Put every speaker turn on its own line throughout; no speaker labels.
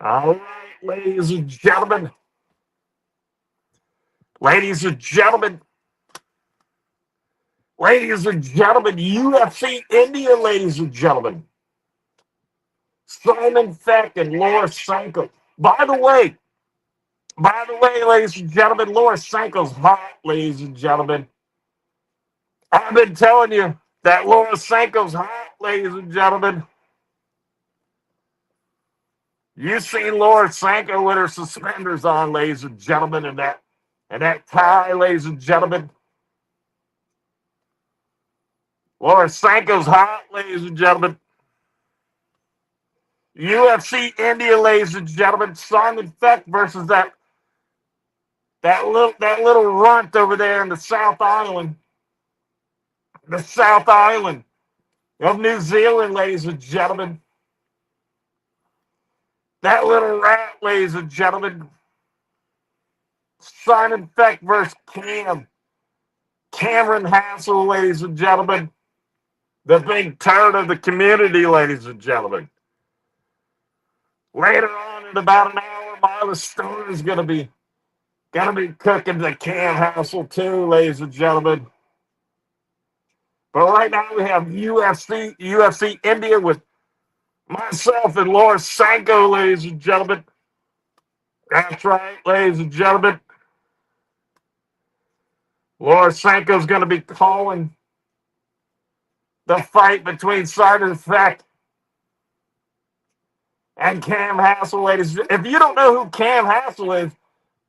All right, ladies and gentlemen. Ladies and gentlemen. Ladies and gentlemen. UFC India, ladies and gentlemen. Simon Feck and Laura Sanko. By the way, ladies and gentlemen, Laura Sanko's hot, ladies and gentlemen. I've been telling you that Laura Sanko's hot, ladies and gentlemen. You seen Laura Sanko with her suspenders on, ladies and gentlemen, and that tie, ladies and gentlemen. Laura Sanko's hot, ladies and gentlemen. UFC India, ladies and gentlemen. Simon Feck versus that little runt over there in the South Island. The South Island of New Zealand, ladies and gentlemen. That little rat, ladies and gentlemen. Simon Feck versus Cameron Hassel, ladies and gentlemen. The big turd of the community, ladies and gentlemen. Later on in about an hour, Mila Stone is gonna be cooking the Cam Hassel too, ladies and gentlemen. But right now we have UFC India with myself and Laura Sanko, ladies and gentlemen. That's right, ladies and gentlemen. Laura Sanko's going to be calling the fight between Simon Feck and Cam Hassel, ladies. If you don't know who Cam Hassel is,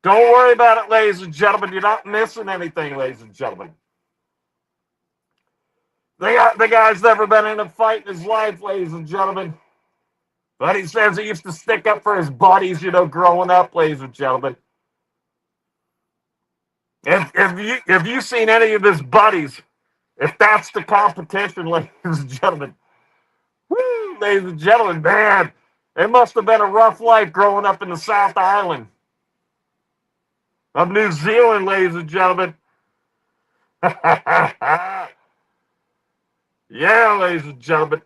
don't worry about it, ladies and gentlemen. You're not missing anything, ladies and gentlemen. The guy's never been in a fight in his life, ladies and gentlemen. But he says he used to stick up for his buddies, growing up, ladies and gentlemen. If you've seen any of his buddies, if that's the competition, ladies and gentlemen, woo, ladies and gentlemen, man, it must have been a rough life growing up in the South Island of New Zealand, ladies and gentlemen. Yeah, ladies and gentlemen.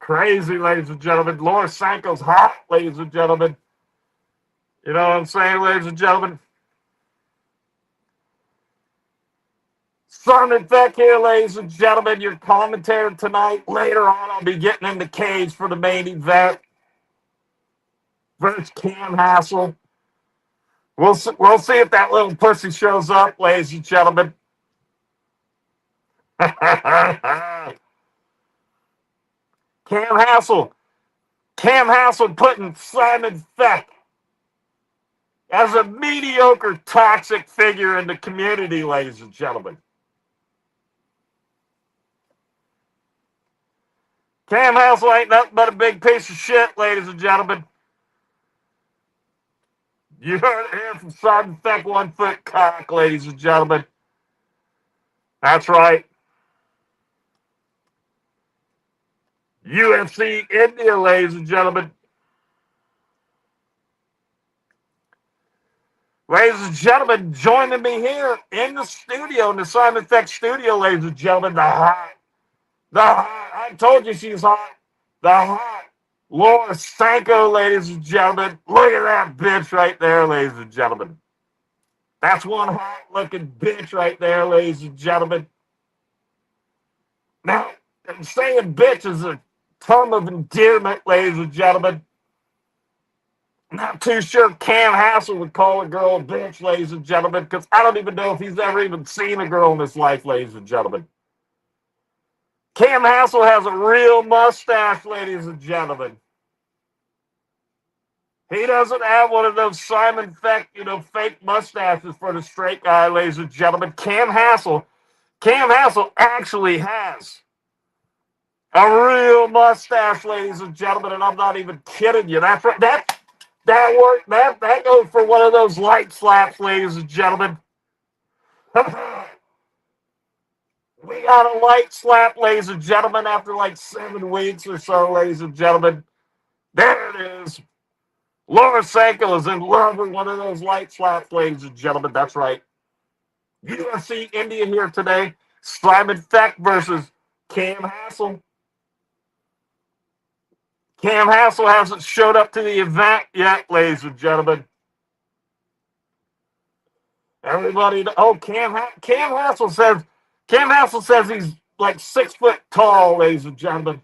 Crazy, ladies and gentlemen. Laura Sanko's hot, ladies and gentlemen. You know what I'm saying, ladies and gentlemen? Simon Feck here, ladies and gentlemen. Your commentator tonight. Later on, I'll be getting in the cage for the main event versus Cam Hassel. We'll see if that little pussy shows up, ladies and gentlemen. Cam Hassel putting Simon Feck as a mediocre, toxic figure in the community, ladies and gentlemen. Cam Hassel ain't nothing but a big piece of shit, ladies and gentlemen. You heard it here from Simon Feck, 1 foot cock, ladies and gentlemen. That's right. UFC India, ladies and gentlemen. Ladies and gentlemen, joining me here in the studio, in the Simon Feck studio, ladies and gentlemen, I told you she's hot, the hot Laura Sanko, ladies and gentlemen. Look at that bitch right there, ladies and gentlemen. That's one hot-looking bitch right there, ladies and gentlemen. Now, saying bitch is a term of endearment, ladies and gentlemen. Not too sure Cam Hassel would call a girl a bitch, ladies and gentlemen, because I don't even know if he's ever even seen a girl in his life, ladies and gentlemen. Cam Hassel has a real mustache, ladies and gentlemen. He doesn't have one of those Simon Feck, fake mustaches for the straight guy, ladies and gentlemen. Cam Hassel actually has a real mustache, ladies and gentlemen, and I'm not even kidding you. That's right. That goes for one of those light slaps, ladies and gentlemen. We got a light slap, ladies and gentlemen, after like 7 weeks or so, ladies and gentlemen. There it is. Laura Sanko is in love with one of those light slaps, ladies and gentlemen. That's right. UFC India here today. Simon Feck versus Cam Hassel. Cam Hassel hasn't showed up to the event yet, ladies and gentlemen. Everybody, Cam Hassel says he's like 6 foot tall, ladies and gentlemen.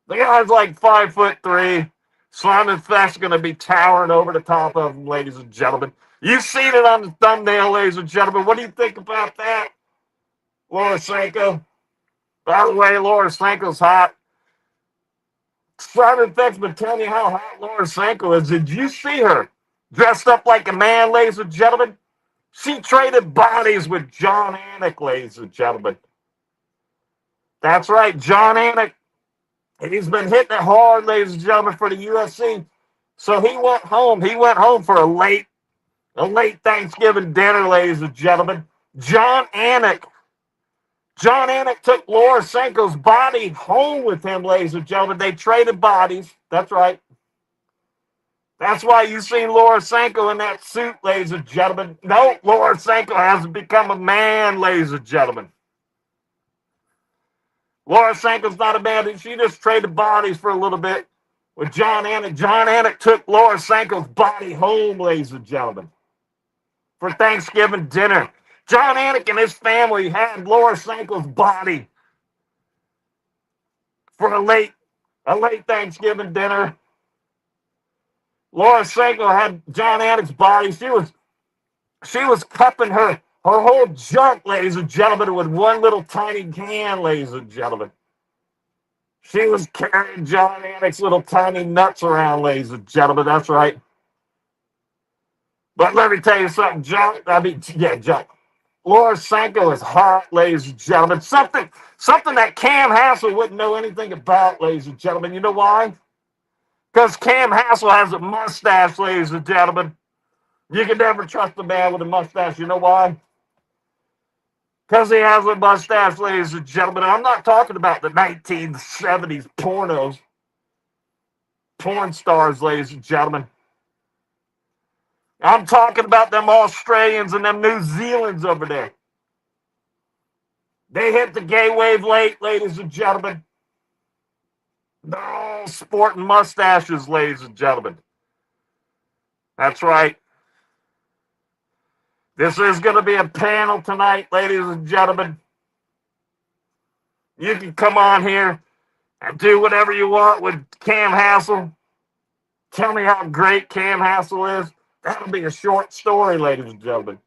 The guy's like 5'3". Simon Feck's going to be towering over the top of him, ladies and gentlemen. You've seen it on the thumbnail, ladies and gentlemen. What do you think about that, Laura Sanko? By the way, Laura Sanko's hot. Simon Feck's been telling you how hot Laura Sanko is. Did you see her dressed up like a man, ladies and gentlemen? She traded bodies with John Anik, ladies and gentlemen. That's right, John Anik. He's been hitting it hard, ladies and gentlemen, for the UFC. So he went home. He went home for a late Thanksgiving dinner, ladies and gentlemen. John Anik took Laura Sanko's body home with him, ladies and gentlemen. They traded bodies. That's right. That's why you seen Laura Sanko in that suit, ladies and gentlemen. No, Laura Sanko hasn't become a man, ladies and gentlemen. Laura Sanko's not a man. She just traded bodies for a little bit with John Anik. John Anik took Laura Sanko's body home, ladies and gentlemen, for Thanksgiving dinner. John Anik and his family had Laura Sanko's body for a late Thanksgiving dinner. Laura Sanko had John Anik's body. She was cupping her whole junk, ladies and gentlemen, with one little tiny can, ladies and gentlemen. She was carrying John Anik's little tiny nuts around, ladies and gentlemen. That's right. But let me tell you something, John. Laura Sanko is hot, ladies and gentlemen. Something that Cam Hassel wouldn't know anything about, ladies and gentlemen. You know why? Because Cam Hassel has a mustache, ladies and gentlemen. You can never trust a man with a mustache. You know why? Because he has a mustache, ladies and gentlemen. I'm not talking about the 1970s pornos. Porn stars, ladies and gentlemen. I'm talking about them Australians and them New Zealanders over there. They hit the gay wave late, ladies and gentlemen. They're all sporting mustaches, ladies and gentlemen. That's right. This is going to be a panel tonight, ladies and gentlemen. You can come on here and do whatever you want with Cam Hassel. Tell me how great Cam Hassel is. That'll be a short story, ladies and gentlemen.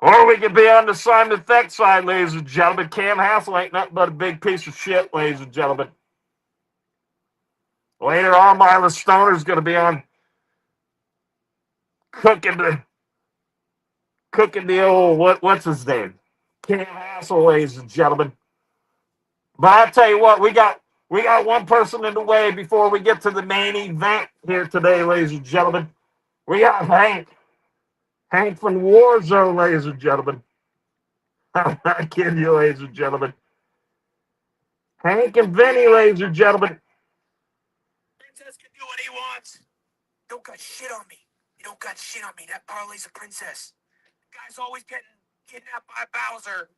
Or we could be on the Simon Feck side, ladies and gentlemen. Cam Hassel ain't nothing but a big piece of shit, ladies and gentlemen. Later on, Marla Stoner's going to be on cooking the old, what's his name? Cam Hassel, ladies and gentlemen. But I'll tell you what, we got one person in the way before we get to the main event here today, ladies and gentlemen. We got Hank. Hank from Warzone, ladies and gentlemen. I'm not kidding you, ladies and gentlemen. Hank and Vinny, ladies and gentlemen.
Princess can do what he wants. Don't got shit on me. You don't got shit on me. That Parley's a princess. The guy's always getting kidnapped by Bowser,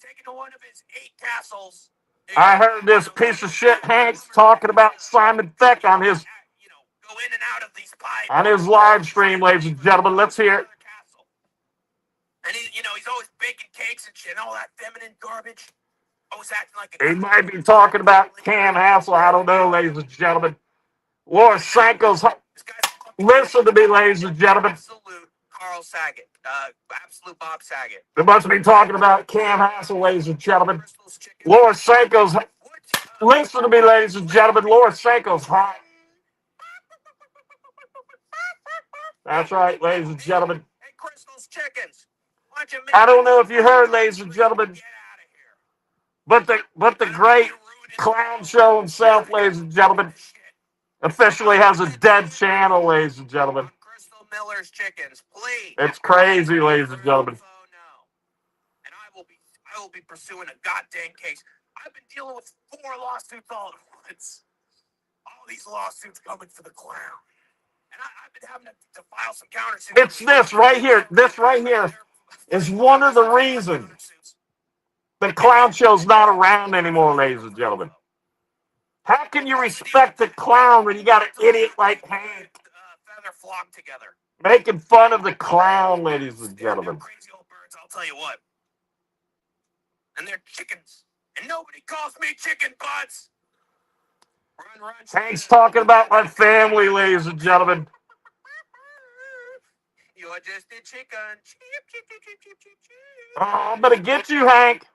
taken to one of his 8 castles.
I heard this piece of shit Hank's talking about Simon Feck on his
go in and out of these pipes.
On his live stream, ladies and gentlemen. Let's hear it.
And he's always baking cakes and shit, and all that feminine garbage. Always acting like
he might be talking about Cam Hassel. I don't know, ladies and gentlemen. Laura Sanko's. Listen to me, ladies and gentlemen.
Absolute Carl Saget. Absolute Bob Saget.
They must be talking about Cam Hassel, ladies and gentlemen. Laura Sanko's. Listen to me, ladies and gentlemen. Laura Sanko's hot. That's right, ladies and gentlemen.
Hey, Crystal's chickens.
I don't know if you heard, ladies and gentlemen, but the great clown show himself, ladies and gentlemen, officially has a dead channel, ladies and gentlemen.
Crystal Miller's chickens, please.
It's crazy, ladies and gentlemen.
And I will be pursuing a goddamn case. I've been dealing with 4 lawsuits all at once. All these lawsuits coming for the clown. And I've been having to file some countersuits.
It's this right here. This right here is one of the reasons The clown show's not around anymore, ladies and gentlemen. How can you respect the clown when you got an idiot like Hank
Feather flock together.
making fun of the clown, ladies and gentlemen?
Crazy old birds, I'll tell you what. And they're chickens. And nobody calls me chicken butts. Run, run.
Hank's talking about my family, ladies and gentlemen.
You're just a chicken. Cheep, cheep, cheep, cheep, cheep, cheep, cheep.
Oh, I'm gonna get you, Hank.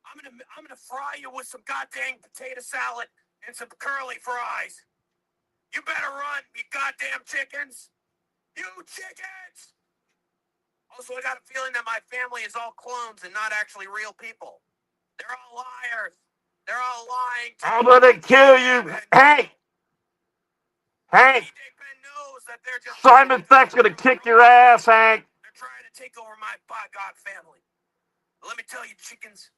I'm gonna fry you with some goddamn potato salad and some curly fries. You better run, you goddamn chickens. You chickens! Also, I got a feeling that my family is all clones and not actually real people. They're all liars. They're all lying.
I'm gonna kill you, Hank. Hank.
Knows that they're just
Simon Feck's gonna kick your ass, Hank.
They're trying to take over my by God family. But let me tell you, chickens,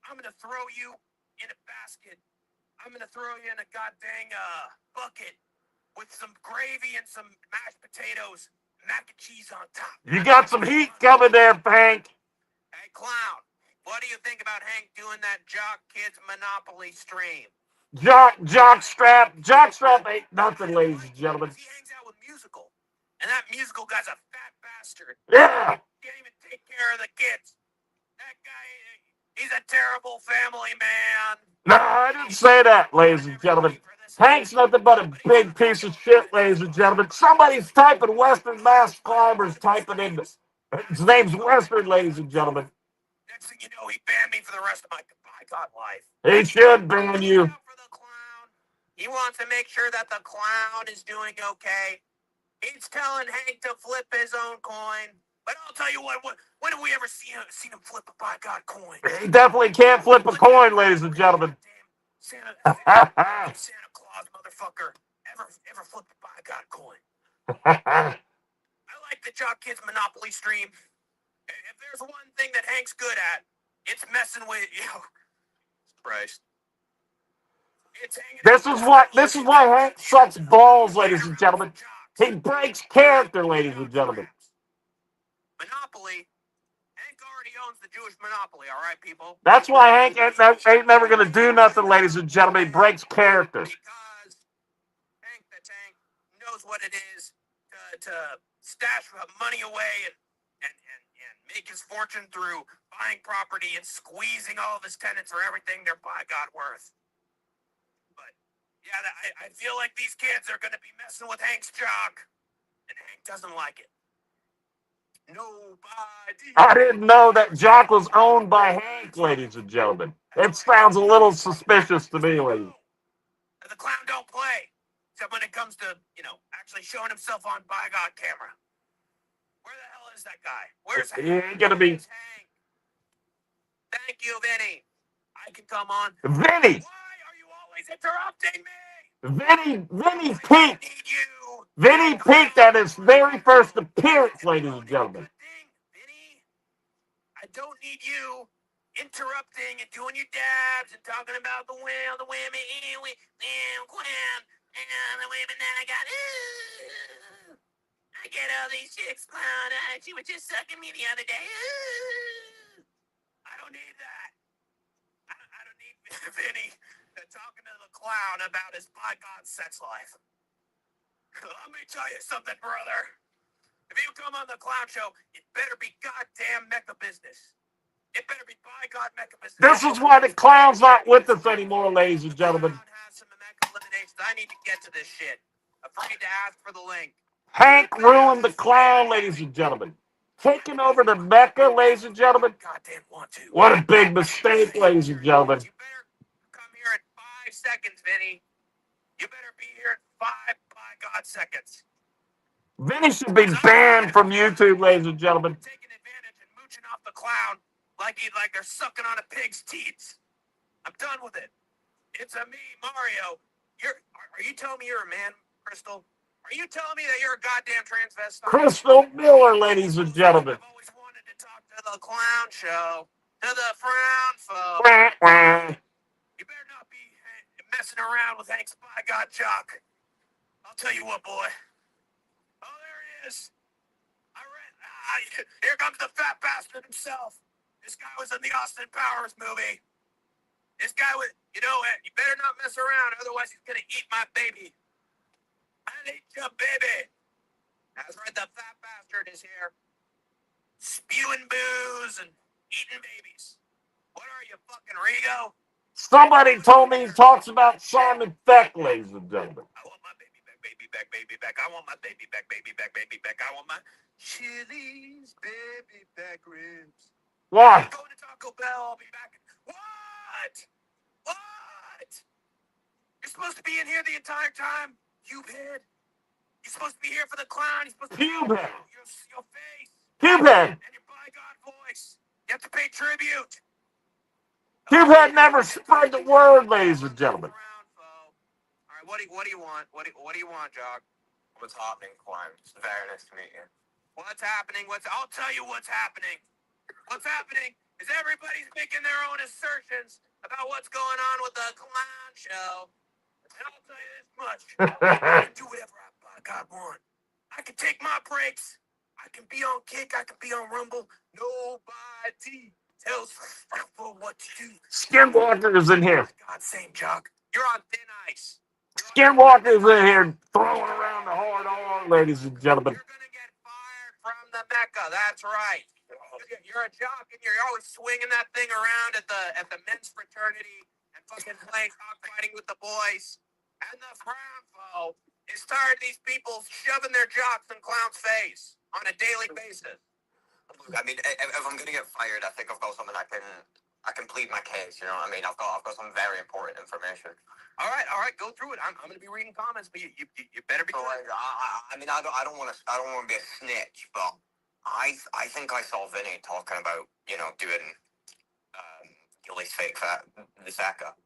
I'm gonna throw you in a basket. I'm gonna throw you in a goddamn bucket with some gravy and some mashed potatoes, mac and cheese on top.
You got some heat coming there, Hank.
Hey, clown, what do you think about Hank doing that Jock Kids Monopoly stream?
Jockstrap ain't nothing, ladies and gentlemen.
He hangs out with Musical, and that Musical guy's a fat bastard.
Yeah.
He can't even take care of the kids. That guy, he's a terrible family man.
No, I didn't say that, ladies and gentlemen. Hank's nothing but a big piece of shit, ladies and gentlemen. Somebody's typing Western Mass Climbers, typing in this. His name's Western, ladies and gentlemen.
Next thing you know, he banned me for the rest of my God life.
He should ban you.
For the clown. He wants to make sure that the clown is doing okay. He's telling Hank to flip his own coin. But I'll tell you what, when have we ever seen him flip a by God coin?
He definitely can't flip a coin, ladies and gentlemen.
Santa Claus motherfucker ever flip a by God coin? I like the Jock Kids Monopoly stream. If there's one thing that Hank's good at, it's messing with Christ.
This is why Hank sucks balls, ladies and gentlemen. He breaks character, ladies and gentlemen.
Monopoly. Hank already owns the Jewish monopoly, all right, people?
That's why Hank ain't never going to do nothing, ladies and gentlemen. He breaks character.
Because Hank the Tank knows what it is to stash money away and make his fortune through buying property and squeezing all of his tenants for everything they're by God worth. But, yeah, I feel like these kids are going to be messing with Hank's jock, and Hank doesn't like it. Nobody.
I didn't know that Jock was owned by Hank, ladies and gentlemen. It sounds a little suspicious to me, ladies.
The clown don't play, except when it comes to, actually showing himself on by God camera. Where the hell is that guy? Where's Hank?
He ain't gonna be.
Hank? Thank you, Vinny. I can come on.
Vinny.
Why are you always interrupting me?
Vinny peaked. Vinny peaked at his very first appearance, ladies and gentlemen.
Vinny, I don't need you interrupting and doing your dabs and talking about the women, and the women that I got. I get all these chicks, clown. She was just sucking me the other day. I don't need that. I don't need Vinny talking to the clown about his by God sex life. Let me tell you something, brother. If you come on the clown show, it better be goddamn mecha business. It better be by God mecha business.
This is why the clown's not with us anymore, ladies and gentlemen.
The clown has some mecha eliminations. I need to get to this shit. Afraid to ask for the link.
Hank ruined the clown, ladies and gentlemen. Taking over the Mecca, ladies and gentlemen.
Goddamn want to.
What a big mistake, ladies and gentlemen.
You better come here in 5 seconds, Vinny. You better be here in 5 by God seconds.
Vinny should be banned from YouTube, ladies and gentlemen.
Taking advantage and mooching off the clown like they're sucking on a pig's teats. I'm done with it. It's a me, Mario. Are you telling me you're a man, Crystal? Are you telling me that you're a goddamn transvestite?
Crystal Miller, ladies and gentlemen.
I've always wanted to talk to the clown show, to the frown folk. You better not be messing around with Hank's by God jock. I'll tell you what, boy. Oh, there he is. Here comes the fat bastard himself. This guy was in the Austin Powers movie. This guy was, you know what? You better not mess around, otherwise he's gonna eat my baby. I'll eat your baby. That's right, the fat bastard is here. Spewing booze and eating babies. What are you, fucking Rigo?
Somebody told me he talks about Simon Beck, ladies and gentlemen.
I want my baby back, baby back, baby back. I want my baby back, baby back, baby back. I want my Chili's baby back ribs.
Why?
I'm going to Taco Bell. I'll be back. What? What? You're supposed to be in here the entire time, Cubehead. You're supposed to be here for the clown. You're supposed to be
Cubehead.
your face.
Cubehead.
And your bygone voice. You have to pay tribute.
Cubehead never spread the word, ladies and gentlemen.
All right, what do you want? What do you want, Jog? What's happening, Climb? It's very nice to meet you. What's happening? I'll tell you what's happening. What's happening is everybody's making their own assertions about what's going on with the clown show. And I'll tell you this much. I can do whatever I want. I can take my breaks. I can be on Kick. I can be on Rumble. Nobody tells me what to do.
Skinwalker is in here.
God same, Jog. You're on thin ice.
Skinwalker is in here throwing around the hard R, ladies and gentlemen.
You're going to get fired from the Mecca. That's right. You're a jock and you're always swinging that thing around at the men's fraternity and fucking playing cockfighting with the boys. And the Framfo is tired of these people shoving their jocks in clown's face on a daily basis. Look, I mean, if I'm gonna get fired, I think I've got something I can plead my case. You know what I mean? I've got some very important information. All right, go through it. I'm gonna be reading comments, but you better be. I mean, I don't want to be a snitch, but I think I saw Vinny talking about doing Gilly's fake the Fecca.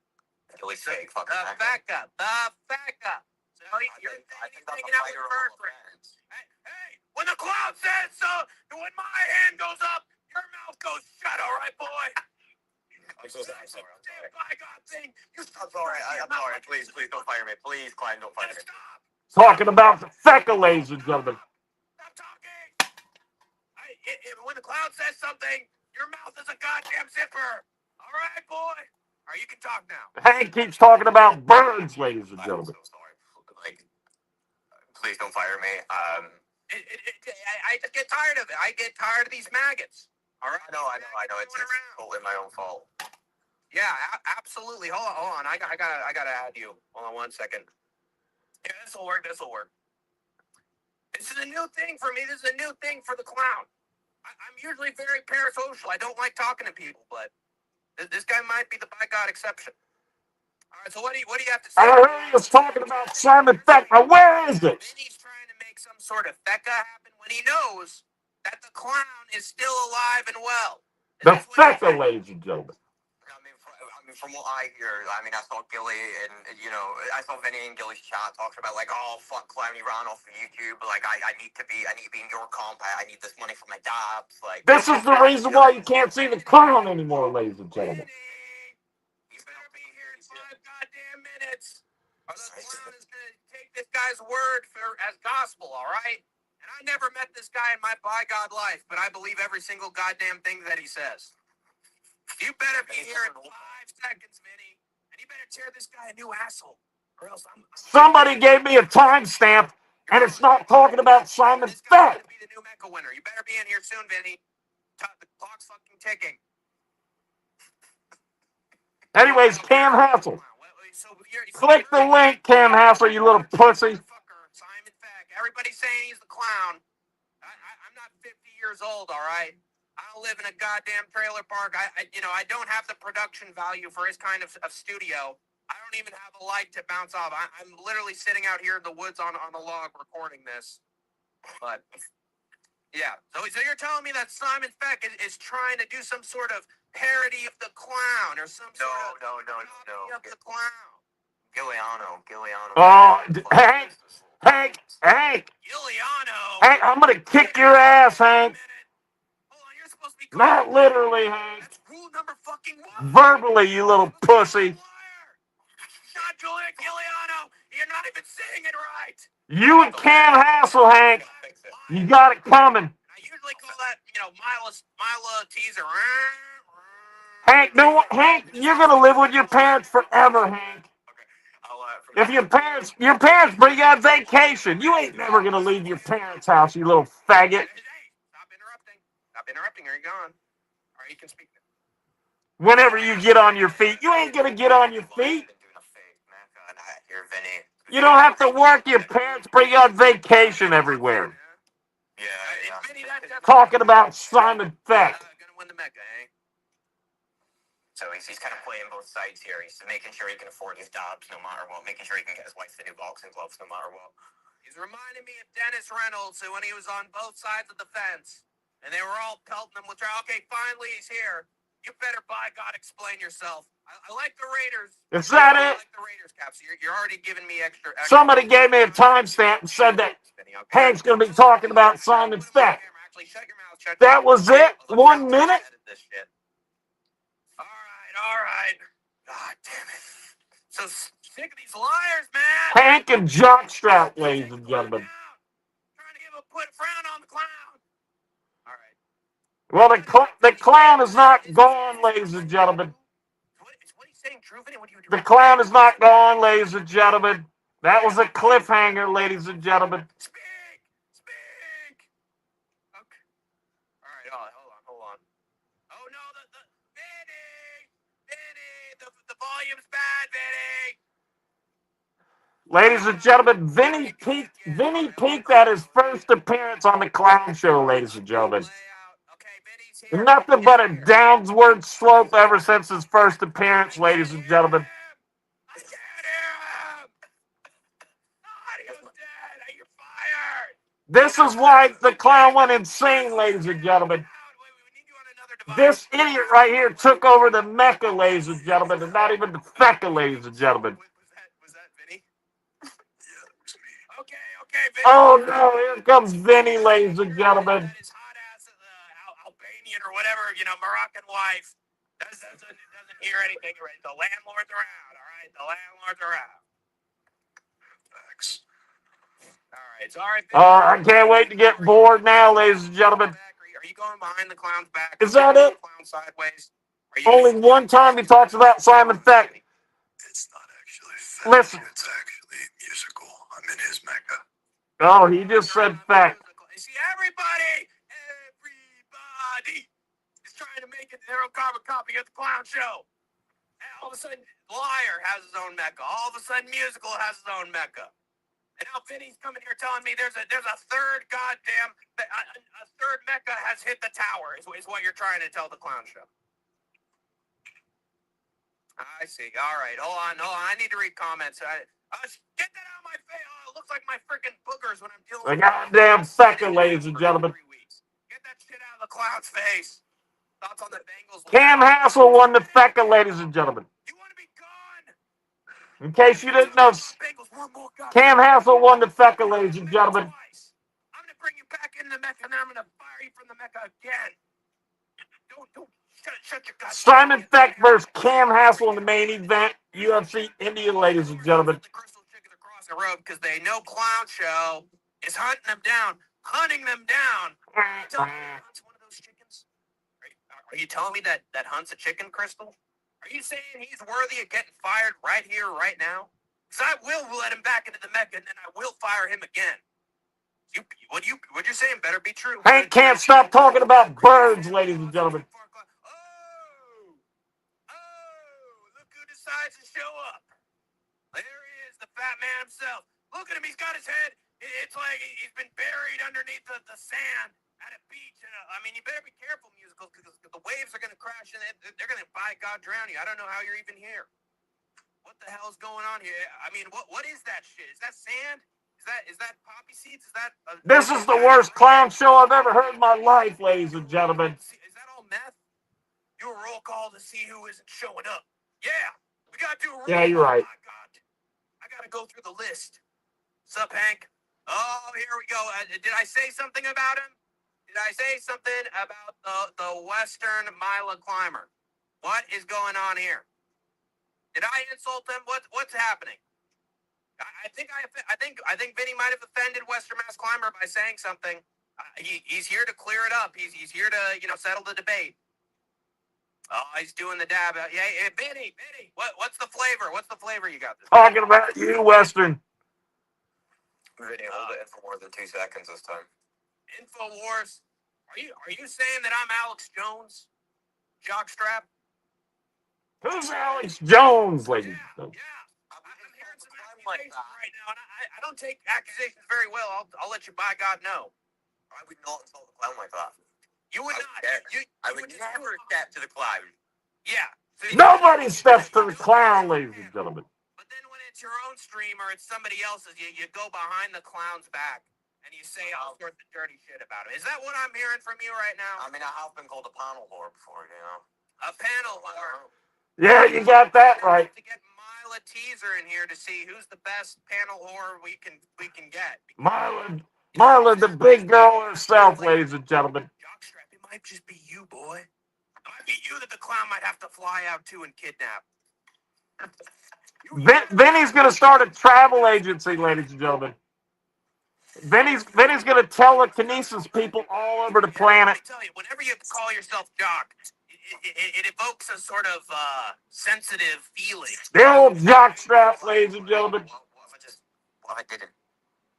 Gilly's fake fucking Fecca. The Fecca. So you're hanging out with Bertrand. Hey, when the clown says so, when my hand goes up, your mouth goes shut, all right, boy? I'm sorry. I'm sorry. Please don't fire me. Please, Klein, don't fire me. Stop.
Talking about the Fecca, ladies and gentlemen.
Stop talking. When the clown says something, your mouth is a goddamn zipper. All right, boy? All right, you can talk now.
Hank keeps talking about birds, ladies and gentlemen.
I'm so sorry. Please don't fire me. I just get tired of it. I get tired of these maggots. All right. I know. It's totally my own fault. Yeah, absolutely. Hold on. I gotta add you. Hold on 1 second. Yeah, this will work. This is a new thing for me. This is a new thing for the clown. I'm usually very parasocial. I don't like talking to people, but this guy might be the by God exception. All right. So what do you have to say?
I heard he was talking about Simon Beck. Now, where is it?
Vinny's trying to make some sort of Fecca happen when he knows that the clown is still alive and well.
The Fecca, ladies and gentlemen.
I mean, from what I hear, I saw Gilly and, I saw Vinny and Gilly's chat talking about, like, oh, fuck, Clown, he ran off of YouTube. Like, I need to be in your comp. I need this money for my dabs. Like,
this is the reason why you can't see the clown anymore, ladies and gentlemen.
You better be here in 5 goddamn minutes. Or the clown is going to take this guy's word as gospel, all right? And I never met this guy in my by God life, but I believe every single goddamn thing that he says. You better be here in 5 seconds, Vinny. And you better tear this guy a new asshole. Or else
Somebody gave me a timestamp, and it's not talking about Simon
This guy's
Beck.
going to be the new Mecca winner. You better be in here soon, Vinny. The clock's fucking ticking.
Anyways, Cam Hassel.
So
Click the link, Cam Hassel, you little pussy.
Simon Beck. Everybody's saying he's the clown. I'm not 50 years old, all right? I don't live in a goddamn trailer park. I don't have the production value for his kind of studio. I don't even have a light to bounce off. I'm literally sitting out here in the woods on the log recording this. But, yeah. So you're telling me that Simon Beck is trying to do some sort of parody of the clown or some sort of parody of the clown? Giuliano.
Oh, Hank.
Giuliano.
Hank, I'm going to kick your ass, Hank.
Hold on, you're supposed to be
Not literally, Hank.
That's rule number fucking 1.
Verbally, you little pussy.
Not Giuliano. You're not even saying it right.
You and Cam Hassel, Hank. You got it coming.
I usually call that, Mila teaser.
Hank, no, Hank, you're gonna live with your parents forever, Hank.
Okay, I'll
If your parents bring you on vacation, you ain't never gonna leave your parents' house, you little faggot.
Hey, stop interrupting. Stop interrupting, or you're gone. All right, you can speak now.
Whenever you get on your feet, you ain't gonna get on your feet.
Here, Vinny.
You don't have to work. Your parents bring you on vacation everywhere.
Yeah. Vinny, that's
Talking about Simon Feck.
Gonna win the Mecca, eh? So he's kind of playing both sides here. He's making sure he can afford his jobs no matter what, making sure he can get his wife the new boxing gloves no matter what. He's reminding me of Dennis Reynolds when he was on both sides of the fence, and they were all pelting him with, okay, finally he's here. You better, by God, explain yourself. I like the Raiders.
Is that
I
it?
like the Raiders, Caps. You're already giving me extra.
Somebody gave me a timestamp and said that Hank's going to be talking about Simon Feck.
Actually, shut your mouth. Shut
That was it? 1 minute?
All right. God damn it. So sick of these liars, man.
Hank and Jockstrap, ladies and gentlemen.
Trying to give a frown on the clown. All right.
Well, the clown is not gone, ladies and gentlemen.
What he's saying true, Vinny? What do you do?
The clown is not gone, ladies and gentlemen. That was a cliffhanger, ladies and gentlemen.
Speak. Okay. All right. Hold on. Oh no, the Vinny, the volume's bad, Vinny.
Ladies and gentlemen, Vinny peaked at his first appearance on the Clown Show, ladies and gentlemen. Nothing but a downward slope ever since his first appearance, ladies and gentlemen.
I can't hear him. Audio's dead. You're fired.
This is why the clown went insane, ladies and gentlemen. This idiot right here took over the Mecca, ladies and gentlemen, and not even the Fecca, ladies and gentlemen.
Was that Vinny? Yeah, it was me. Okay, Vinny.
Oh no, here comes Vinny, ladies and gentlemen.
His hot ass Albanian or whatever, Moroccan wife doesn't hear anything. Right? The landlords are out. All right, the landlords are out. Thanks. All right, sorry.
I can't wait to get bored now, ladies and gentlemen.
Are you going behind the clown's back?
Is that it?
Clown sideways?
Only one time he talks about Simon Feck.
It's not actually Feck.
Listen.
It's actually musical. I'm in his Mecca.
Oh, he just said Feck.
See, everybody is trying to make it their own carbon copy of the clown show. And all of a sudden, Liar has his own Mecca. All of a sudden, Musical has his own Mecca. And now Vinny's coming here telling me there's a third a third Mecca has hit the tower is what you're trying to tell the clown show. I see. All right. Hold on. I need to read comments. Get that out of my face. Oh, it looks like my freaking boogers when I'm dealing with
The goddamn Fecca, ladies and gentlemen.
3 weeks. Get that shit out of the clown's face. Thoughts on the Bengals?
Cam Hassel won the Fecca, ladies and gentlemen.
You want to be gone?
In case you didn't know, Cam Hassel won the Fecca, ladies and gentlemen.
I'm going to bring you back into the Mecca, and then I'm going to fire you from the Mecca again. Don't shut your goddamn
Simon Feck versus Cam Hassel in the main event, UFC India, ladies and gentlemen.
The crystal chickens across the road because they know Clown Show is hunting them down. It's one of those chickens. Are you telling me that Hunt's a chicken, Crystal? Are you saying he's worthy of getting fired right here, right now? Because I will let him back into the Mecca, and then I will fire him again. What you're saying better be true.
Hank can't stop talking about birds, ladies and gentlemen.
Look who decides to show up. There he is, the fat man himself. Look at him, he's got his head. It's like he's been buried underneath the sand at a beach. You better be careful, Musicals, because the waves are going to crash, and they're going to, by God, drown you. I don't know how you're even here. What the hell is going on here? What is that shit? Is that sand? Is that poppy seeds?
This is the worst clown show I've ever heard in my life, ladies and gentlemen.
Is that all meth? Do a roll call to see who isn't showing up. Yeah, we got to do a roll call.
Yeah, you're right.
Oh, my God. I got to go through the list. Sup, Hank? Oh, here we go. Did I say something about him? Did I say something about the Western Mila climber? What is going on here? Did I insult him? What's happening? I think Vinny might have offended Western Mass Climber by saying something. He's here to clear it up. He's here to, settle the debate. Oh, he's doing the dab. Yeah, hey, Vinny, what's the flavor? What's the flavor you got this time?
Talking about you, Western.
Vinny, hold it in for more than 2 seconds this time.
InfoWars. Are you saying that I'm Alex Jones? Jockstrap?
Who's Alex Jones, ladies?
Yeah. I'm hearing some accusations right now, and I don't take accusations very well. I'll let you by God know.
I would not insult the clown like that.
You would not.
I would never step to the clown.
Yeah.
Nobody steps to the clown, ladies and gentlemen.
But then when it's your own stream or it's somebody else's, you go behind the clown's back and you say all sorts of dirty shit about him. Is that what I'm hearing from you right now?
I mean, I have been called a panel whore before,
A panel whore.
Yeah, you got that right.
To get Mila Teaser in here to see who's the best panel whore we can get.
Marla, the big girl herself, ladies and gentlemen.
Jockstrap, it might just be you, boy. It might be you that the clown might have to fly out to and kidnap.
Vinny's going to start a travel agency, ladies and gentlemen. Vinny's going to telekinesis people all over the planet.
Let me tell you, whenever you call yourself Jock, it evokes a sort of sensitive feeling.
The old jockstrap, ladies and gentlemen.
What if I didn't?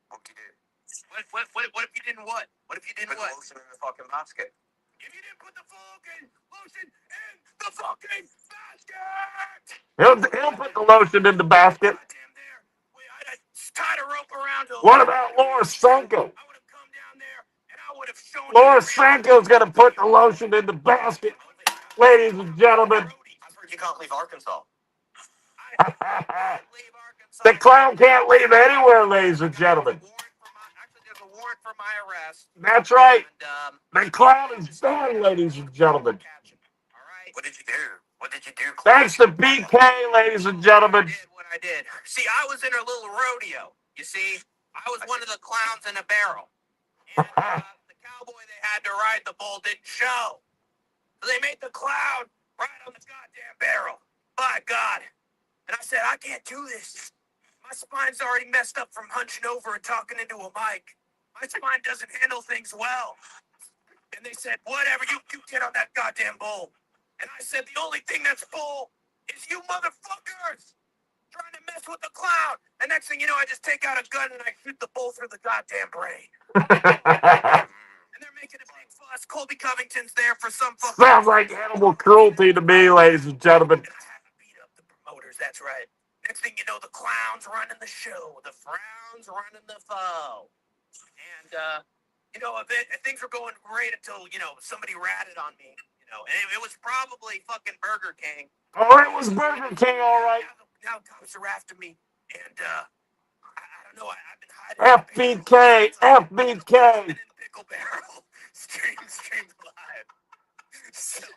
What would you do?
What if you didn't what? What if you didn't what?
Put lotion in the fucking basket.
If you didn't put the fucking lotion in the fucking basket!
He'll put the lotion in the basket.
Goddamn there. I'd tied a rope around him.
What about Laura Sanko?
I would have come down there and I would have shown
Laura Sanko's going to put the lotion in the basket, ladies and gentlemen.
I've heard you can't leave Arkansas.
The clown can't leave anywhere, ladies and gentlemen.
Actually, there's a warrant for my arrest.
That's right.
And,
the clown is done, ladies and gentlemen.
All right.
What did you do? What did you do?
Thanks to BK, ladies and gentlemen.
I did what I did. See, I was in a little rodeo. You see, I was one of the clowns in a barrel. And the cowboy they had to ride the bull didn't show. So they made the clown ride on the goddamn barrel. By God. And I said, I can't do this. My spine's already messed up from hunching over and talking into a mic. My spine doesn't handle things well. And they said, whatever, you get on that goddamn bull. And I said, the only thing that's bull is you motherfuckers trying to mess with the clown. And next thing you know, I just take out a gun and I shoot the bull through the goddamn brain. And they're making a big fuss. Colby Covington's there for some fucking...
Sounds like animal cruelty to me, ladies and gentlemen.
And I had to beat up the promoters, that's right. Next thing you know, the clown's running the show. The frown's running the foe. And, things were going great until, somebody ratted on me. And it was probably fucking Burger King.
Oh, it was Burger King, all right.
Now cops are after me. And, I don't know, I've been hiding.
FBK.
I've been in Pickle Barrel. Streamed live. So,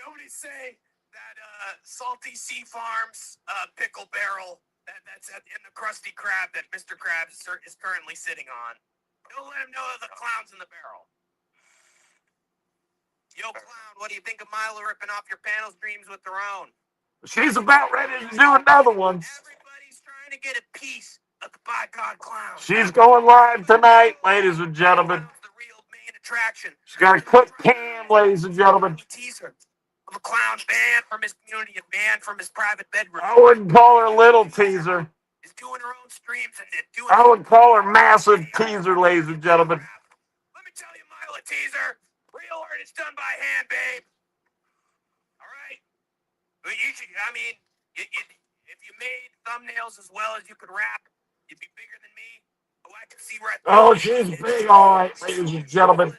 nobody say that Salty Sea Farms Pickle Barrel that's in the Krusty Krab that Mr. Krabs is currently sitting on. Don't let him know the clown's in the barrel. Yo, clown, what do you think of Mila ripping off your panel streams with their own?
She's about ready to do another one.
Everybody's trying to get a piece of the by God clown.
She's going live tonight, ladies and gentlemen.
The real main attraction.
She's got to cook Cam, ladies and gentlemen.
Teaser. The clown's banned from his community and banned from his private bedroom.
I wouldn't call her little teaser.
Is doing her own streams and doing.
I would call her massive teaser, ladies and gentlemen.
Let me tell you, Mila Teaser, real art is done by hand, babe. All right. But you should. I mean, if you made thumbnails as well as you could rap, you'd be bigger than me. Oh, I can see right.
Oh, she's big, all right, ladies and gentlemen.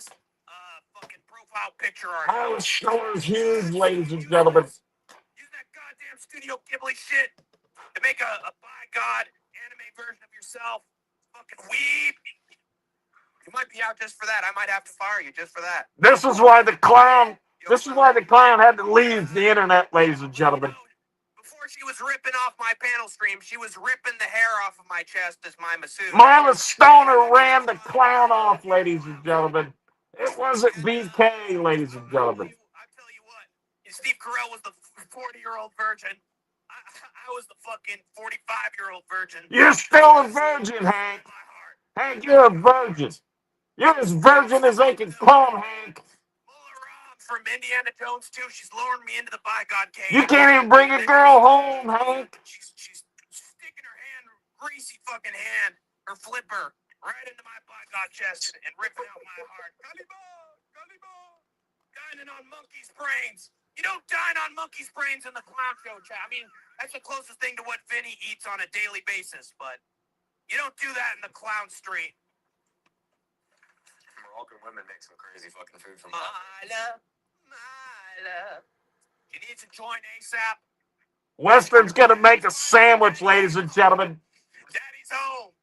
Fucking profile picture art.
Oh, Shor's huge, ladies and gentlemen.
Use that goddamn Studio Ghibli shit to make a by God anime version of yourself. Fucking weeb. You might be out just for that. I might have to fire you just for that.
This is why the clown had to leave the internet, ladies and gentlemen.
Before she was ripping off my panel stream, she was ripping the hair off of my chest as my masseuse.
Mila Stoner ran the clown off, ladies and gentlemen. It wasn't BK, ladies and gentlemen.
I tell you what, Steve Carell was the 40-year-old virgin. I was the fucking 45-year-old virgin.
You're still a virgin, Hank. Hank, you're a virgin. You're as virgin as they can come, Hank.
From Indiana Jones too. She's luring me into the bygone cave.
You can't even bring a girl home, Hank.
She's sticking her hand, greasy fucking hand, her flipper, right into my bygone chest and ripping out my heart. Kalibo, Kalibo. Dining on monkey's brains. You don't dine on monkey's brains in the clown show, chat. I mean, that's the closest thing to what Vinny eats on a daily basis, but you don't do that in the clown street.
Moroccan women make some crazy fucking food from
Mila. You need to join ASAP.
Western's gonna make a sandwich, ladies and gentlemen.
Daddy's home,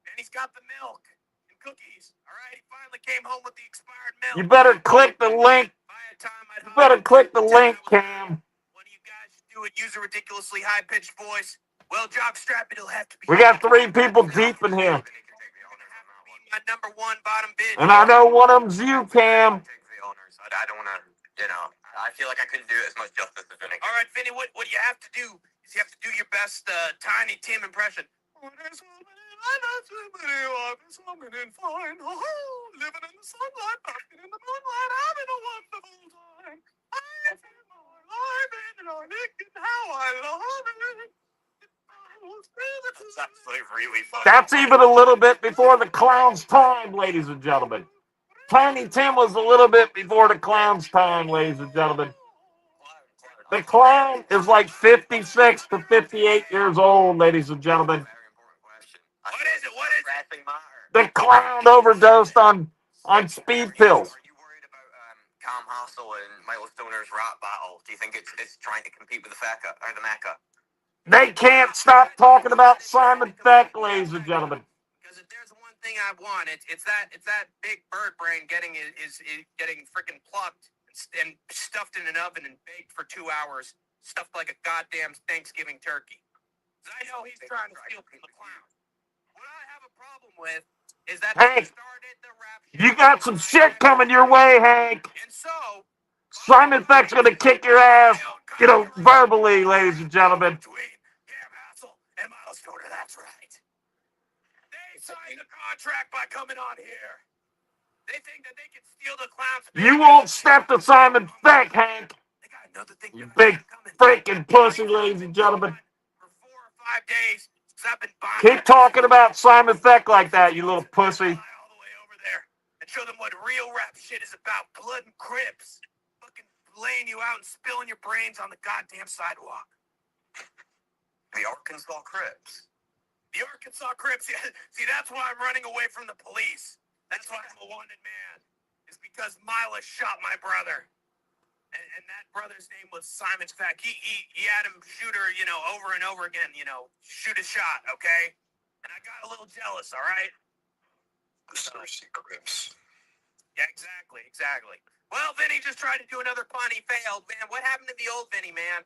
and he's got the milk and cookies. All right, he finally came home with the expired milk.
You better click the link. You better click the link, Cam.
One of you guys should do it. Use a ridiculously high-pitched voice. Well, jockstrap, it'll have to be.
We got 3 people deep in here.
My number one bottom bitch.
And I know one of them's you, Cam.
I don't want to, I feel like I couldn't do as much justice as Vinny.
All right, Vinny, what you have to do is you have to do your best Tiny Tim impression. Living in the sunlight, basking in the moonlight, having a wonderful time. I feel my life and I think how I love it.
That's actually really fun.
That's even a little bit before the clown's time, ladies and gentlemen. Tiny Tim was a little bit before the clown's time, ladies and gentlemen. The clown is like 56 to 58 years old, ladies and gentlemen.
Very important question.
What is it? What is it?
The clown overdosed on speed pills.
Are you worried about Cam Hassel and Michael Stoner's rap battle? Do you think it's trying to compete with the Mecca?
They can't stop talking about Simon Beck, ladies and gentlemen.
Because if there's one thing I want, it's that big bird brain getting getting freaking plucked and stuffed in an oven and baked for 2 hours, stuffed like a goddamn Thanksgiving turkey. I know he's trying to steal from the clown. What I have a problem with is that
Hank,
they started the rap shit.
you got some shit coming your way, Hank.
And so
Simon Beck's gonna kick your ass, verbally, ladies and gentlemen.
between Cam Hassel and Miles Stoner, that's right. They signed a contract by coming on here. They think that they can steal the clown's.
You won't step to Simon Beck, Hank.
They got another thing.
You big freaking pussy, ladies and gentlemen.
For 4 or 5 days, since I've been buying.
Keep talking about Simon Beck like that, you little pussy.
All the way over there and show them what real rap shit is about. Blood and Crips. Fucking laying you out and spilling your brains on the goddamn sidewalk.
The Arkansas Crips.
The Arkansas Crips. See, that's why I'm running away from the police. That's why I'm a wanted man. It's because Mila shot my brother. And that brother's name was Simon Beck. He had him shoot her, over and over again, shoot a shot, okay? And I got a little jealous, all right?
The Cersei Crips.
Yeah, exactly. Well, Vinny just tried to do another pun. He failed, man. What happened to the old Vinny, man?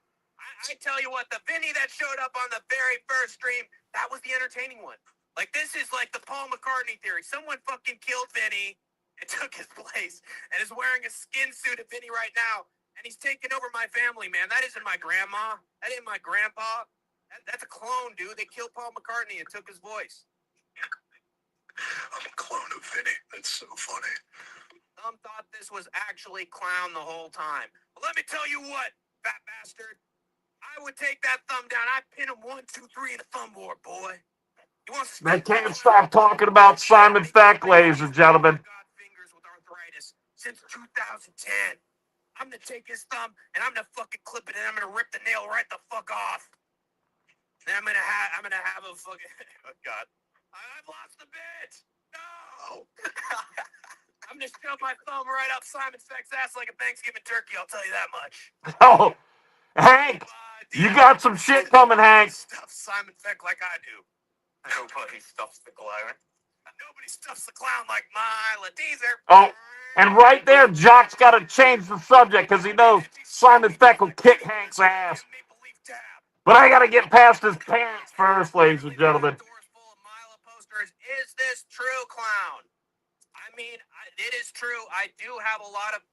I tell you what, the Vinny that showed up on the very first stream, that was the entertaining one. Like, this is like the Paul McCartney theory. Someone fucking killed Vinny and took his place and is wearing a skin suit of Vinny right now. And he's taking over my family, man. That isn't my grandma. That ain't my grandpa. That's a clone, dude. They killed Paul McCartney and took his voice.
I'm a clone of Vinny. That's so funny.
Some thought this was actually clown the whole time. But let me tell you what, fat bastard. I would take that thumb down. I'd pin him 1, 2, 3 in a thumb war, boy.
They can't stop talking about Simon Beck, ladies and gentlemen.
Fingers with arthritis since 2010. I'm gonna take his thumb and I'm gonna fucking clip it and I'm gonna rip the nail right the fuck off. Then I'm gonna have a fucking. Oh God, I've lost the bit. No. I'm gonna shove my thumb right up Simon Beck's ass like a Thanksgiving turkey. I'll tell you that much.
Oh, Hank, you got some shit coming, Hank.
Stuff Simon Beck like I do.
Nobody stuffs the clown.
Nobody stuffs the clown like Mila Teaser.
Oh, and right there, Jock's got to change the subject because he knows Simon Beck will kick Hank's ass. But I got to get past his pants first, ladies and gentlemen.
Is this true, clown? I mean, it is true. I do have a lot of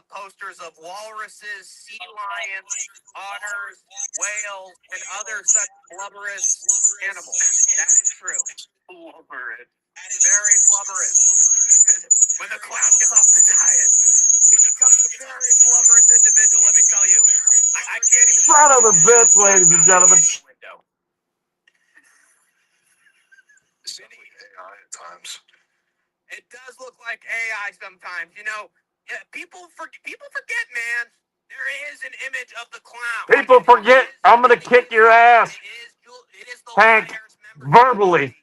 posters of walruses, sea lions, otters, whales, and other such blubberous animals. That is true.
Blubberous.
Very blubberous. when the clown gets off the diet, he becomes a very blubberous individual, let me tell you. I can't even...
Son of a bitch, ladies and gentlemen.
Window.
AI at times.
It does look like AI sometimes. You know, people forget, man. There is an image of the clown.
People forget I'm going to kick your ass.
It is the
Hank,
Liars member
verbally.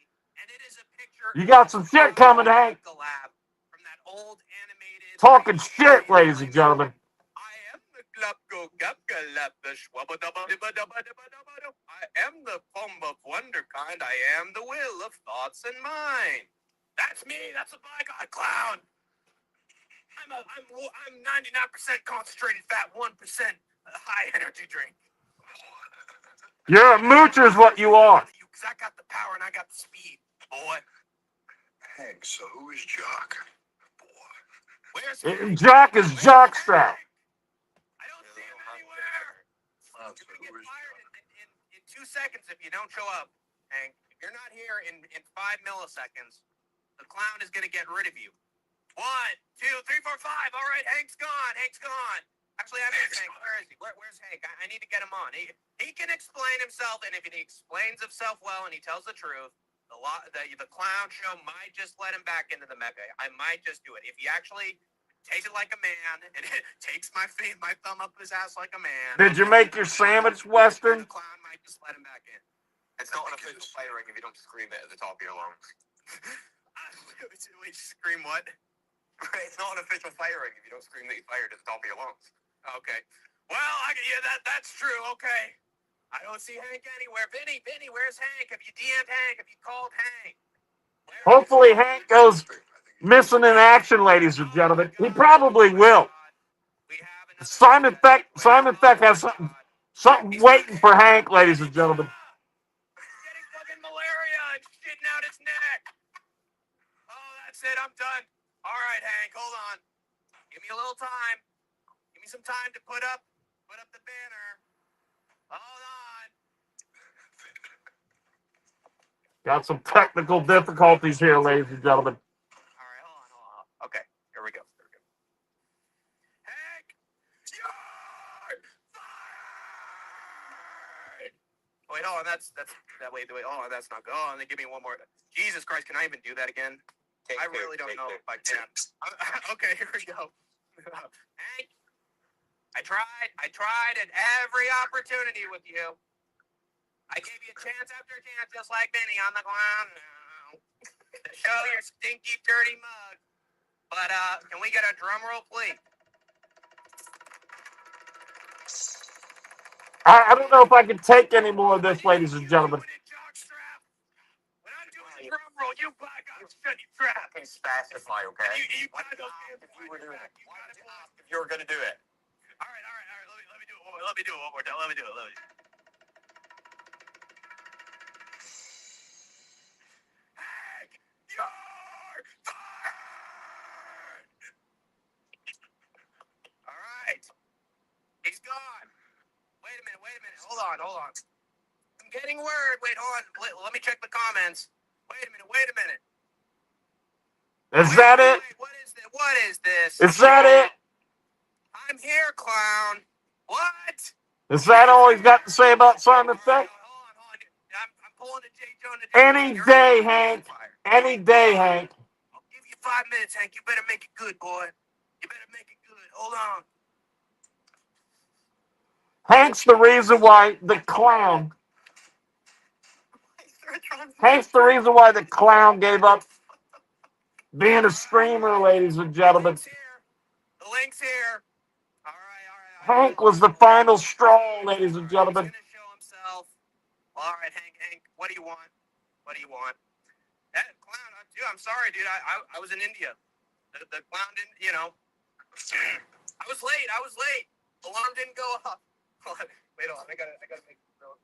and it is a picture.
You got some shit coming, Hank.
From that old animated
Talking shit, ladies and gentlemen.
I am the I am the foam of wonder kind. I am the will of thoughts and mind. That's me. That's a bygone clown. I'm 99% concentrated fat, 1% high energy drink.
You're a moocher is what you are.
Because I got the power and I got the speed, boy.
Hank, so who is Jock? Boy.
Where's Hank?
Jock is jockstrap.
I don't see him anywhere. You're going to get fired in 2 seconds if you don't show up, Hank. If you're not here in 5 milliseconds, the clown is going to get rid of you. 1, 2, 3, 4, 5. All right, Hank's gone. Hank's gone. Actually, I miss Hank. Where is he? Where's Hank? I need to get him on. He can explain himself, and if he explains himself well and he tells the truth, the clown show might just let him back into the mecha. I might just do it. If he actually takes it like a man and takes my thumb up his ass like a man.
Did you make your sandwich, Western?
The clown might just let him back in.
It's not an official firing if you don't scream it at the top of your lungs.
Wait, scream what?
It's not an official firing if you don't scream that you fired at the top of your lungs.
Okay. Well, that's true. Okay. I don't see Hank anywhere. Vinny, where's Hank? Have you DM'd Hank? Have you called Hank?
Hopefully Hank goes missing in action, ladies and gentlemen. He probably will. Simon Peck has something waiting for Hank, ladies and gentlemen.
He's getting fucking malaria and shitting out his neck. Oh, that's it. I'm done. All right, Hank, hold on. Give me a little time. Give me some time to put up the banner. Hold on.
Got some technical difficulties here, ladies and gentlemen.
All right, hold on. Okay, here we go. Hank, you're fired. Wait, hold on. That's that way. Wait, hold on. That's not good. Oh, and then give me one more. Jesus Christ, can I even do that again? I really don't know if I can. Okay, here we go. Hank, I tried at every opportunity with you. I gave you chance after chance, just like Benny on the ground now, to show your stinky, dirty mug. But can we get a drum roll, please?
I don't know if I can take any more of this, ladies and gentlemen.
When I'm doing the drum roll, you bygone shut your trap.
Can specify, okay?
You got those hands
if you were doing it. If you were going to do it.
All right. Let me do it one more. Let me do it one more time. Let me do it. Hank, you're fired. All right. He's gone. Wait a minute. Hold on. I'm getting word. Wait, hold on. Let me check the comments. Wait a minute.
Is that it?
What is this?
Is that it?
I'm here, clown. What?
Is that all he's got to say about Simon Peck?
Hold on. I'm pulling a J. Jonah.
Any day, Hank. Any day, Hank.
I'll give you 5 minutes, Hank. You better make it good, boy. You better make it good. Hold on.
Hank's the reason why the clown. Hank's the reason why the clown gave up being a streamer, ladies and gentlemen.
The link's here. All right.
Hank was the final straw, ladies and gentlemen.
He's gonna show himself. All right, Hank. What do you want? That clown, dude. I'm sorry, dude. I was in India. The clown didn't. I was late. Alarm didn't go off. Wait on. I gotta make it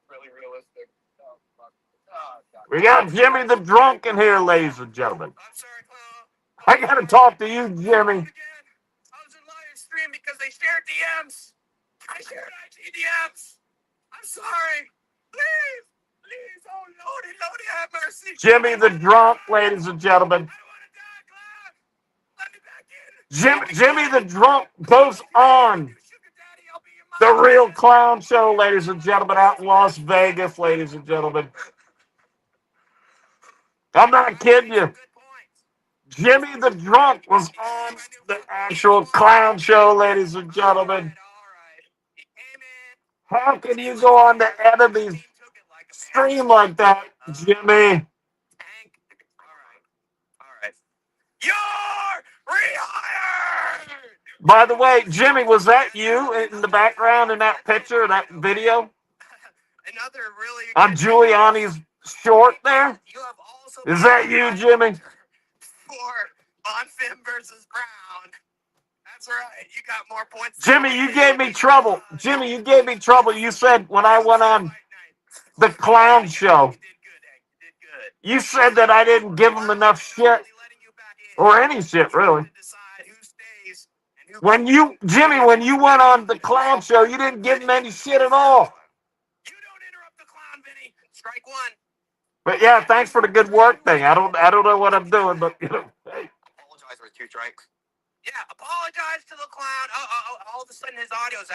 really realistic. Oh, fuck. Oh, God.
We got Jimmy the Drunk in here, ladies and gentlemen.
I'm sorry, clown.
I gotta talk to you, Jimmy.
I was in live stream because they shared DMs. I shared IG DMs. I'm sorry. Please. Oh, Lordy, have mercy.
Jimmy the Drunk, ladies and gentlemen.
I don't want to die, clown.
Jimmy the drunk goes on the real clown show, ladies and gentlemen, out in Las Vegas, ladies and gentlemen. I'm not kidding you. Jimmy the drunk was on the actual clown show, ladies and gentlemen. How can you go on the enemy's stream like that, Jimmy?
You're rehired!
By the way, Jimmy, was that you in the background in that picture, that video?
Another really
On Giuliani's short there? Is that you, Jimmy?
For Bonfim versus Brown. That's right. You got more points.
Jimmy, you gave me trouble. Jimmy, you gave me trouble. You said when I went on the clown show, you said that I didn't give him enough shit. Or any shit, really. Jimmy, when you went on the clown show, you didn't give him any shit at all.
You don't interrupt the clown, Vinny. Strike one.
But yeah, thanks for the good work thing. I don't know what I'm doing, but you know, hey.
Apologize for 2 strikes.
Yeah, apologize to the clown. All of a sudden his audio's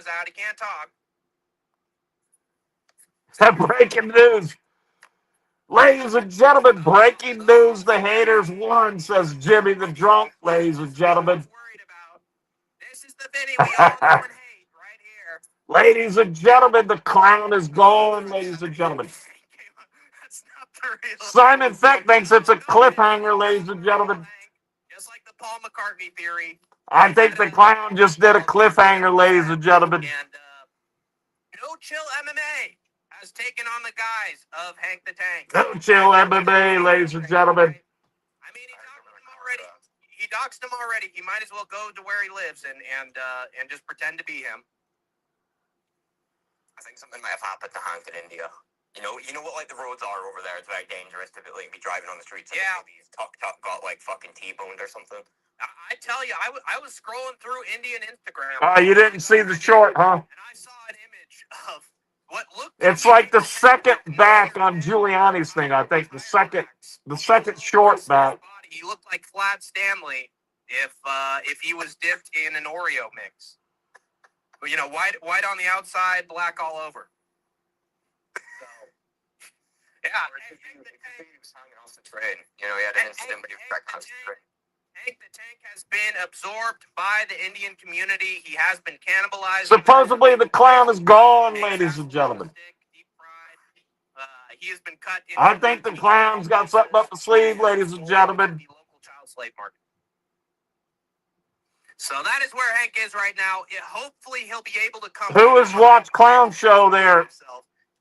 out. He can't talk.
Breaking news. Ladies and gentlemen, breaking news. The haters won, says Jimmy the drunk, ladies and gentlemen.
This is the Vinny we all know and hate right here.
Ladies and gentlemen, the clown is gone, ladies and gentlemen.
That's not the real
Simon Feck thinks it's a cliffhanger, ladies and gentlemen.
Just like the Paul McCartney theory.
I think the clown just did a cliffhanger, ladies and gentlemen.
And No Chill MMA has taken on the guise of Hank the Tank.
No Chill MMA, ladies and gentlemen.
I mean, he doxed him already. He might as well go to where he lives and just pretend to be him.
I think something might have happened to Hank in India. You know what like the roads are over there. It's very dangerous to like be driving on the streets. And
yeah.
Maybe his tuk got like fucking T-boned or something.
I tell you, I was scrolling through Indian Instagram.
Oh, you didn't see the short, huh?
And I saw an image of what looked.
It's like the second back on Giuliani's thing. I think the second short back.
He looked like Vlad Stanley if he was dipped in an Oreo mix. But, you know, white on the outside, black all over. So, yeah.
He was hanging off the train. You know, he had an incident, but he was back on the train.
Hank the Tank has been absorbed by the Indian community. He has been cannibalized.
Supposedly the clown is gone, ladies and gentlemen.
He has been cut.
I think the clown's got something up the sleeve, ladies and gentlemen.
The local child slave market. So that is where Hank is right now. Hopefully he'll be able to come.
Who has watched Clown Show there?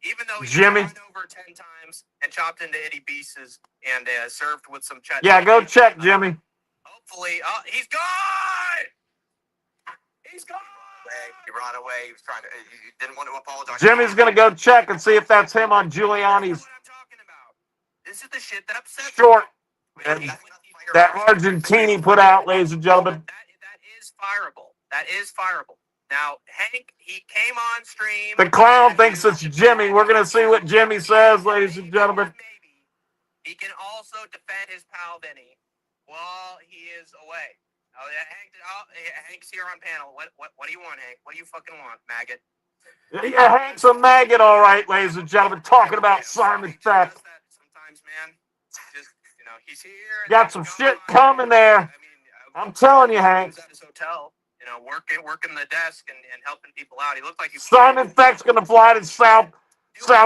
Even though he's
Jimmy.
run over 10 times and chopped into itty pieces and served with some chutney.
Yeah, go check, Jimmy.
Hopefully, he's gone. He's gone.
He ran away. He was trying to. He didn't want to apologize.
Jimmy's gonna go check and see if that's him on Giuliani's
That's what I'm talking about. This is the shit that upsets
short
me.
that Argentini put out, ladies and gentlemen.
That is fireable. That is fireable. Now, Hank, he came on stream.
The clown thinks it's Jimmy. We're gonna see what Jimmy says, ladies and gentlemen.
Maybe he can also defend his pal Vinny while he is away. Oh yeah, Hank's here on panel. What do you want, Hank? What do you fucking want, maggot?
Yeah, Hank's a maggot, all right, ladies and gentlemen. Talking about Simon Feck.
Sometimes, man, just he's here.
Got some shit coming there. I'm telling you, Hank.
At his hotel, working the desk and helping people out. He looked like he.
Simon Feck's gonna fly to South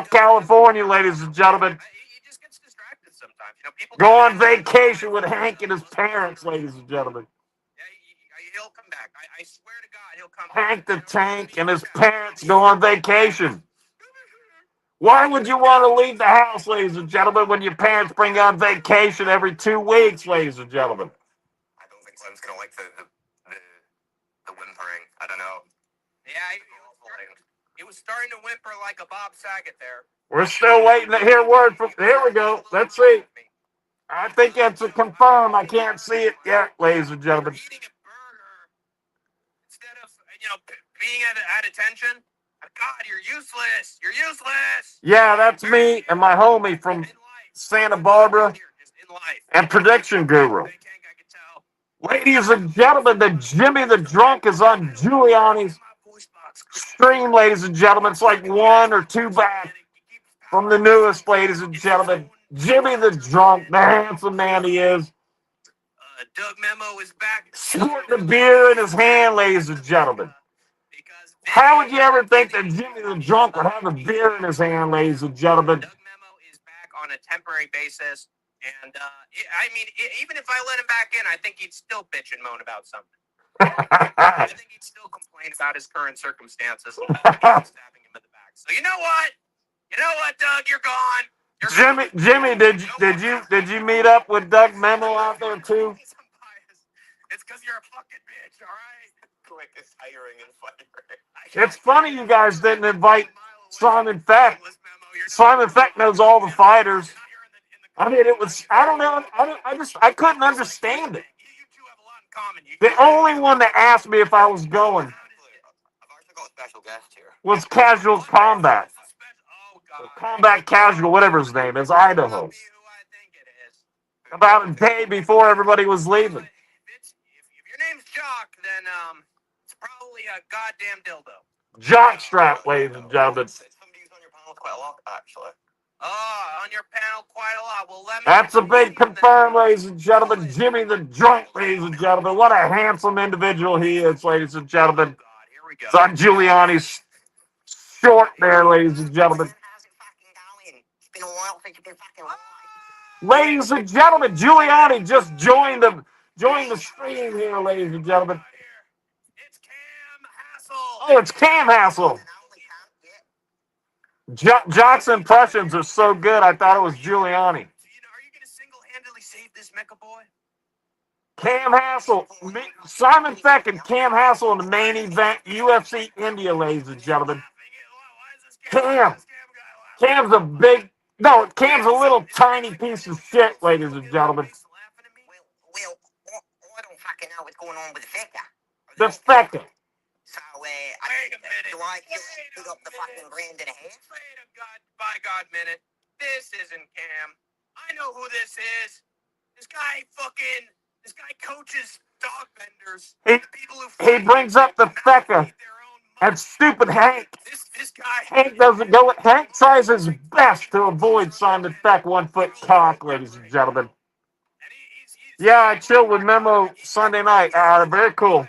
California, ladies and gentlemen.
He just gets distracted sometimes. People
go on vacation with Hank and his parents, ladies and gentlemen.
Yeah, he'll come back. I swear to God, he'll come
Hank
back.
the Tank and his parents go on vacation. Why would you want to leave the house, ladies and gentlemen, when your parents bring you on vacation every 2 weeks, ladies and gentlemen?
I don't think Slim's gonna like the whimpering. I don't know.
Yeah, he was starting to whimper like a Bob Saget there.
We're still waiting to hear word from. Here we go. Let's see. I think that's a confirm. I can't see it yet, ladies and gentlemen.
Eating a burger instead of being at attention. God, you're useless. You're useless.
Yeah, that's me and my homie from Santa Barbara and Prediction Guru. Ladies and gentlemen, the Jimmy the Drunk is on Giuliani's stream, ladies and gentlemen. It's like 1 or 2 back from the newest, ladies and gentlemen. Jimmy the Drunk, the handsome man he is.
Doug Memo is back.
Squirting the beer in his hand, ladies and gentlemen. How would you ever think that Jimmy the Drunk would have a beer in his hand, ladies and gentlemen?
Doug Memo is back on a temporary basis. And, even if I let him back in, I think he'd still bitch and moan about something. I think he'd still complain about his current circumstances. Stabbing him in the back. So you know what? Doug? You're gone.
Jimmy, did you meet up with Doug Memo out there too?
It's because you're a fucking bitch, all right?
Quickest hiring and firing.
It's funny you guys didn't invite Simon Feck. Simon Feck knows all the fighters. I mean, I don't know. I couldn't understand it.
You two have a lot in common.
The only one that asked me if I was going
I've actually got a special guest here.
was Casual Combat.
Oh, God.
Combat Casual, whatever his name is, Idaho.
Who I think it is.
About a day before everybody was leaving.
If your name's Jock, then it's probably a goddamn dildo.
Jockstrap, ladies and gentlemen.
Somebody who's on your panel quite a lot, actually.
Oh, on your panel quite a lot. Well, let me.
That's a big confirm, ladies and gentlemen. Jimmy the Drunk, ladies and gentlemen. What a handsome individual he is, ladies and gentlemen.
God, here we go.
It's on Giuliani's short there, ladies and gentlemen.
How's it fucking going? It's been a while since you've been fucking live.
Ladies and gentlemen, Giuliani just joined the stream here, ladies and gentlemen.
It's Cam Hassel.
Oh, it's Cam Hassel. Jock's impressions are so good, I thought it was Giuliani.
Are you going to single-handedly save this mecha boy?
Cam Hassel, Simon Feck and Cam Hassel in the main event, UFC India, ladies and gentlemen. Cam's a Cam's a little tiny piece of shit, ladies and gentlemen.
Well, I don't fucking know what's going on with the Fecca.
The Fecca.
So,
Wait a minute.
do I just pick up the fucking grand and a half?
Wait a God minute. This isn't Cam. I know who this is. This guy coaches dog vendors.
He brings up the Fecca. And stupid Hank.
This guy.
Hank doesn't go. Hank tries his best to avoid Simon Feck 1 foot cock, ladies and gentlemen. Yeah, I chilled with Memo Sunday night. Very cool.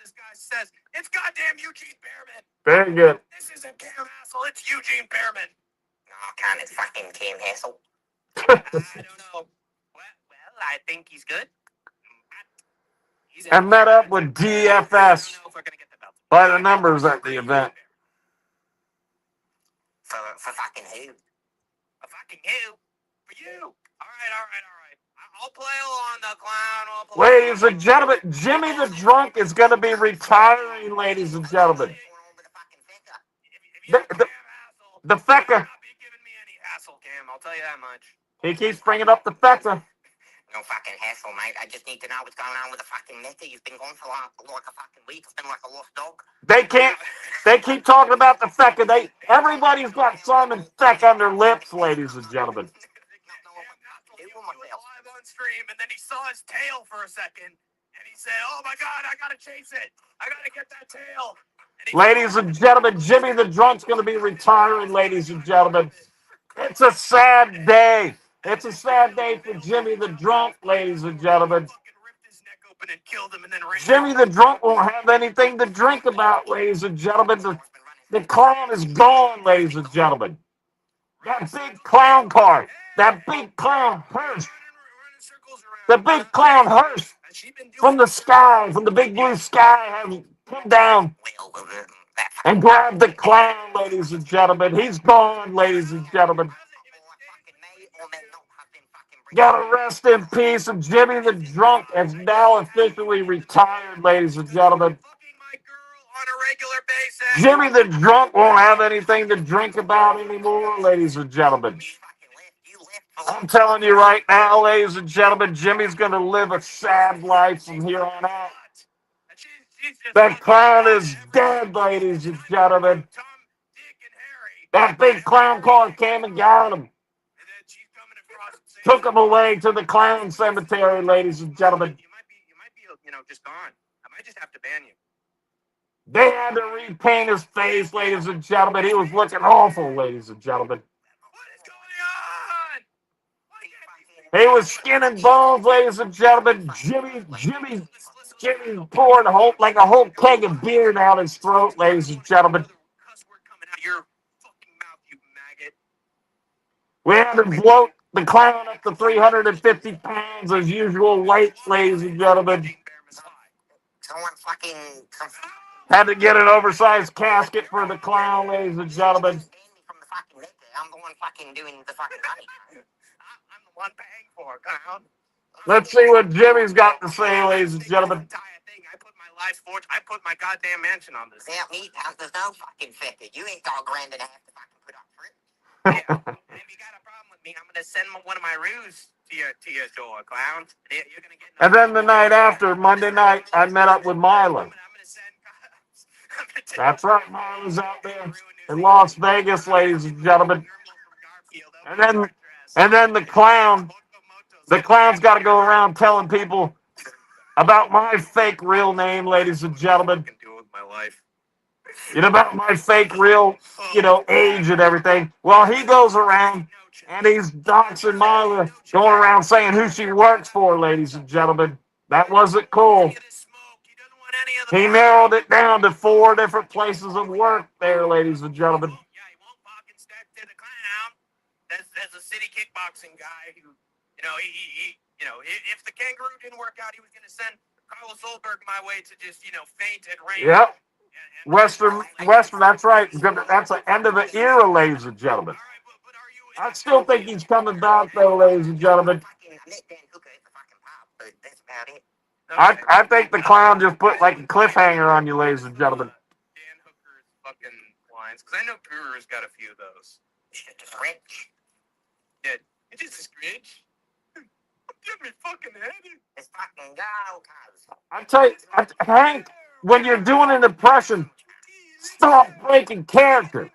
This guy says it's goddamn Eugene Behrman.
Very good.
This isn't Cam Hassel. It's Eugene Behrman.
Oh, can it's fucking Cam Hassel.
I don't know. Well, I think he's good.
I met up with DFS by the numbers at the event.
For fucking who?
For fucking who? For you. All right. I'll play along the clown.
Ladies and gentlemen, Jimmy the Drunk is going to be retiring, ladies and gentlemen. The Fecca.
Not be giving me any hassle, Cam. I'll tell you that much.
He keeps bringing up the Fecca.
No fucking hassle, mate. I just need to know what's going on with the fucking mecca. You've been gone for like a fucking week. It's been like a lost dog.
They keep talking about the Fecca. Everybody's got Simon Feck on their lips, ladies and gentlemen.
He was live on stream, and then he saw his tail for a second, and he said, "Oh my God, I gotta chase it. I gotta get that tail."
Ladies and gentlemen, Jimmy the Drunk's going to be retiring, ladies and gentlemen. It's a sad day. It's a sad day for Jimmy the Drunk, ladies and gentlemen. Jimmy the Drunk won't have anything to drink about, ladies and gentlemen. The clown is gone, ladies and gentlemen. That big clown car, that big clown hearse, the big clown hearse from the sky, from the big blue sky, has come down and grabbed the clown, ladies and gentlemen. He's gone, ladies and gentlemen. Gotta rest in peace. And Jimmy the Drunk is now officially retired, ladies and gentlemen. Jimmy the Drunk won't have anything to drink about anymore, ladies and gentlemen. I'm telling you right now, ladies and gentlemen, Jimmy's going to live a sad life from here on out. That clown is dead, ladies and gentlemen. That big clown car came and got him. Took him away to the clown cemetery, ladies and gentlemen.
just gone. I might just have to ban you.
They had to repaint his face, ladies and gentlemen. He was looking awful, ladies and gentlemen.
What is going on?
He was skin and bones, ladies and gentlemen. Jimmy poured like a whole keg of beer down his throat, ladies and gentlemen.
Cuss word coming out your fucking mouth, you maggot.
We had to bloat the clown up to 350 pounds as usual weight, ladies and gentlemen.
Someone fucking.
Had to get an oversized casket for the clown, ladies and gentlemen.
From the fucking liquor. I'm the one fucking doing the fucking money.
I'm the one paying for it, clown.
Let's see what Jimmy's got to say, ladies and gentlemen.
I put my life's fortune. I put my goddamn mansion on this.
Without me, pal, there's no fucking thicker. You ain't got $1.5 to fucking put up for it.
Yeah. If you got a problem with me, I'm gonna send one of my ruse to your door, clown. You're gonna get.
And then the night after, Monday night, I met up with Mila. That's right, Mila's out there in Las Vegas, ladies and gentlemen. And then the clown's got to go around telling people about my fake real name, ladies and gentlemen. About my fake real, age and everything. Well, he goes around and he's doxing Mila, going around saying who she works for, ladies and gentlemen. That wasn't cool. He narrowed it down to 4 different places of work there, ladies and gentlemen.
Yeah, he won't fucking step to the clown. There's a city kickboxing guy who, if the kangaroo didn't work out, he was going to send Carlos Solberg my way to just, faint at range.
Yep. Western, that's right. That's the end of the era, ladies and gentlemen. I still think he's coming back, though, ladies and gentlemen. I think the clown just put like a cliffhanger on you, ladies and gentlemen.
Dan Hooker's fucking lines, because I know Guru's got a few of those. Yeah, it's just a scritch. Get me fucking headed.
It's fucking go, cuz.
I tell you, Hank, when you're doing an impression, stop breaking character.
The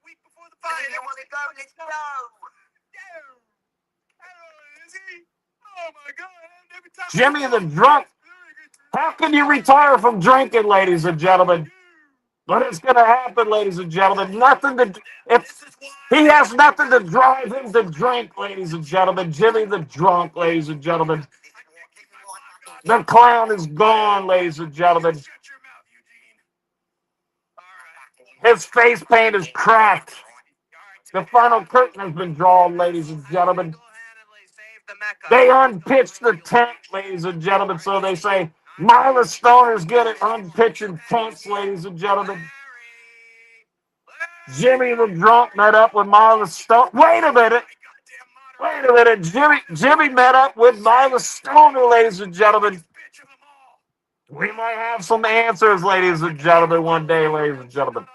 week before the fight.
You want to go? Let's go.
Oh my God! Every time
Jimmy the drunk. How can you retire from drinking, ladies and gentlemen? But it's going to happen, ladies and gentlemen. He has nothing to drive him to drink, ladies and gentlemen. Jimmy the drunk, ladies and gentlemen. The clown is gone, ladies and gentlemen.
Shut your mouth, Eugene. All right.
His face paint is cracked. The final curtain has been drawn, ladies and gentlemen. They unpitched the tent, ladies and gentlemen, so they say Mila Stoner's good at unpitching tents, ladies and gentlemen. Jimmy the drunk met up with Mila Stoner. Wait a minute. Jimmy met up with Mila Stoner, ladies and gentlemen. We might have some answers, ladies and gentlemen, one day, ladies and gentlemen.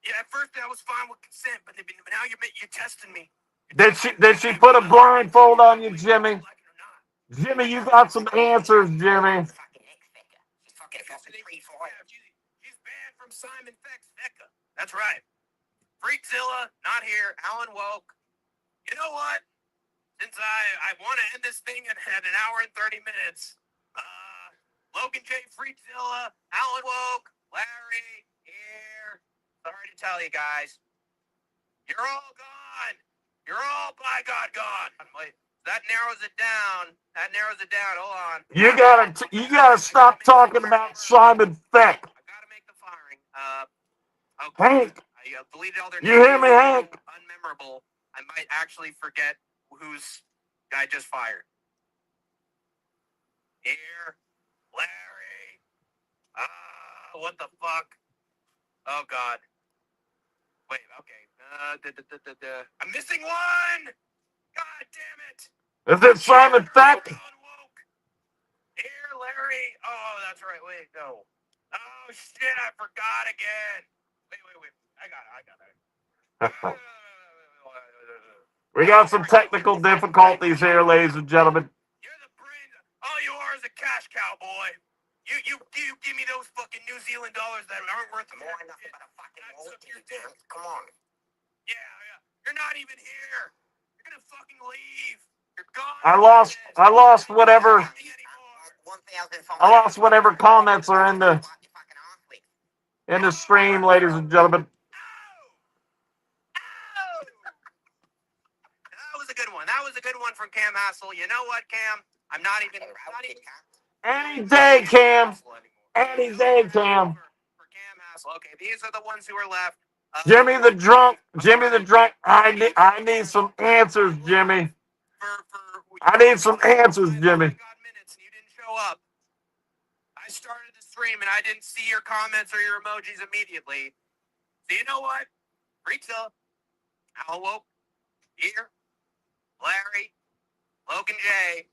Yeah, at first I was fine with consent, but now you're testing me.
Did she put a blindfold on you, Jimmy? Jimmy, you got some answers, Jimmy.
She's banned from Simon Fecka. That's right. Freakzilla, not here. Alan Woke. You know what? Since I want to end this thing at an hour and 30 minutes, Logan J. Freakzilla, Alan Woke, Larry, here. Sorry to tell you guys. You're all gone. You're all by God gone. Wait, that narrows it down. Hold on.
You gotta stop talking about Simon Feck.
I gotta make the firing.
Okay. Hank.
I deleted all their
names. You hear me, Hank?
Unmemorable. I might actually forget whose guy just fired. Here, Larry. What the fuck? Oh God. Wait. Okay. I'm missing one. God damn it.
Is it Simon Feck?
Here, Larry. Oh, that's right. Wait, no. Oh shit! I forgot again. Wait. I got it.
We got some technical difficulties here, ladies and gentlemen.
You're the brain. All you are is a cash cow, boy. You give me those fucking New Zealand dollars that aren't worth more than nothing but a fucking
Come on.
Yeah. You're not even here. You're gonna fucking leave. You're gone.
I lost whatever.
Not 1,500.
I lost whatever comments are in the stream, ladies and gentlemen.
Oh! That was a good one. That was a good one from Cam Hassel. You know what, Cam? I'm not even.
Any day, Cam. Any day, Cam.
For Cam Hassel. Okay, these are the ones who are left.
Jimmy the drunk. I need some answers, Jimmy. I need some answers, Jimmy.
Got minutes and you didn't show up. I started the stream and I didn't see your comments or your emojis immediately. So you know what? Rita, Owl, here, Larry, Logan J.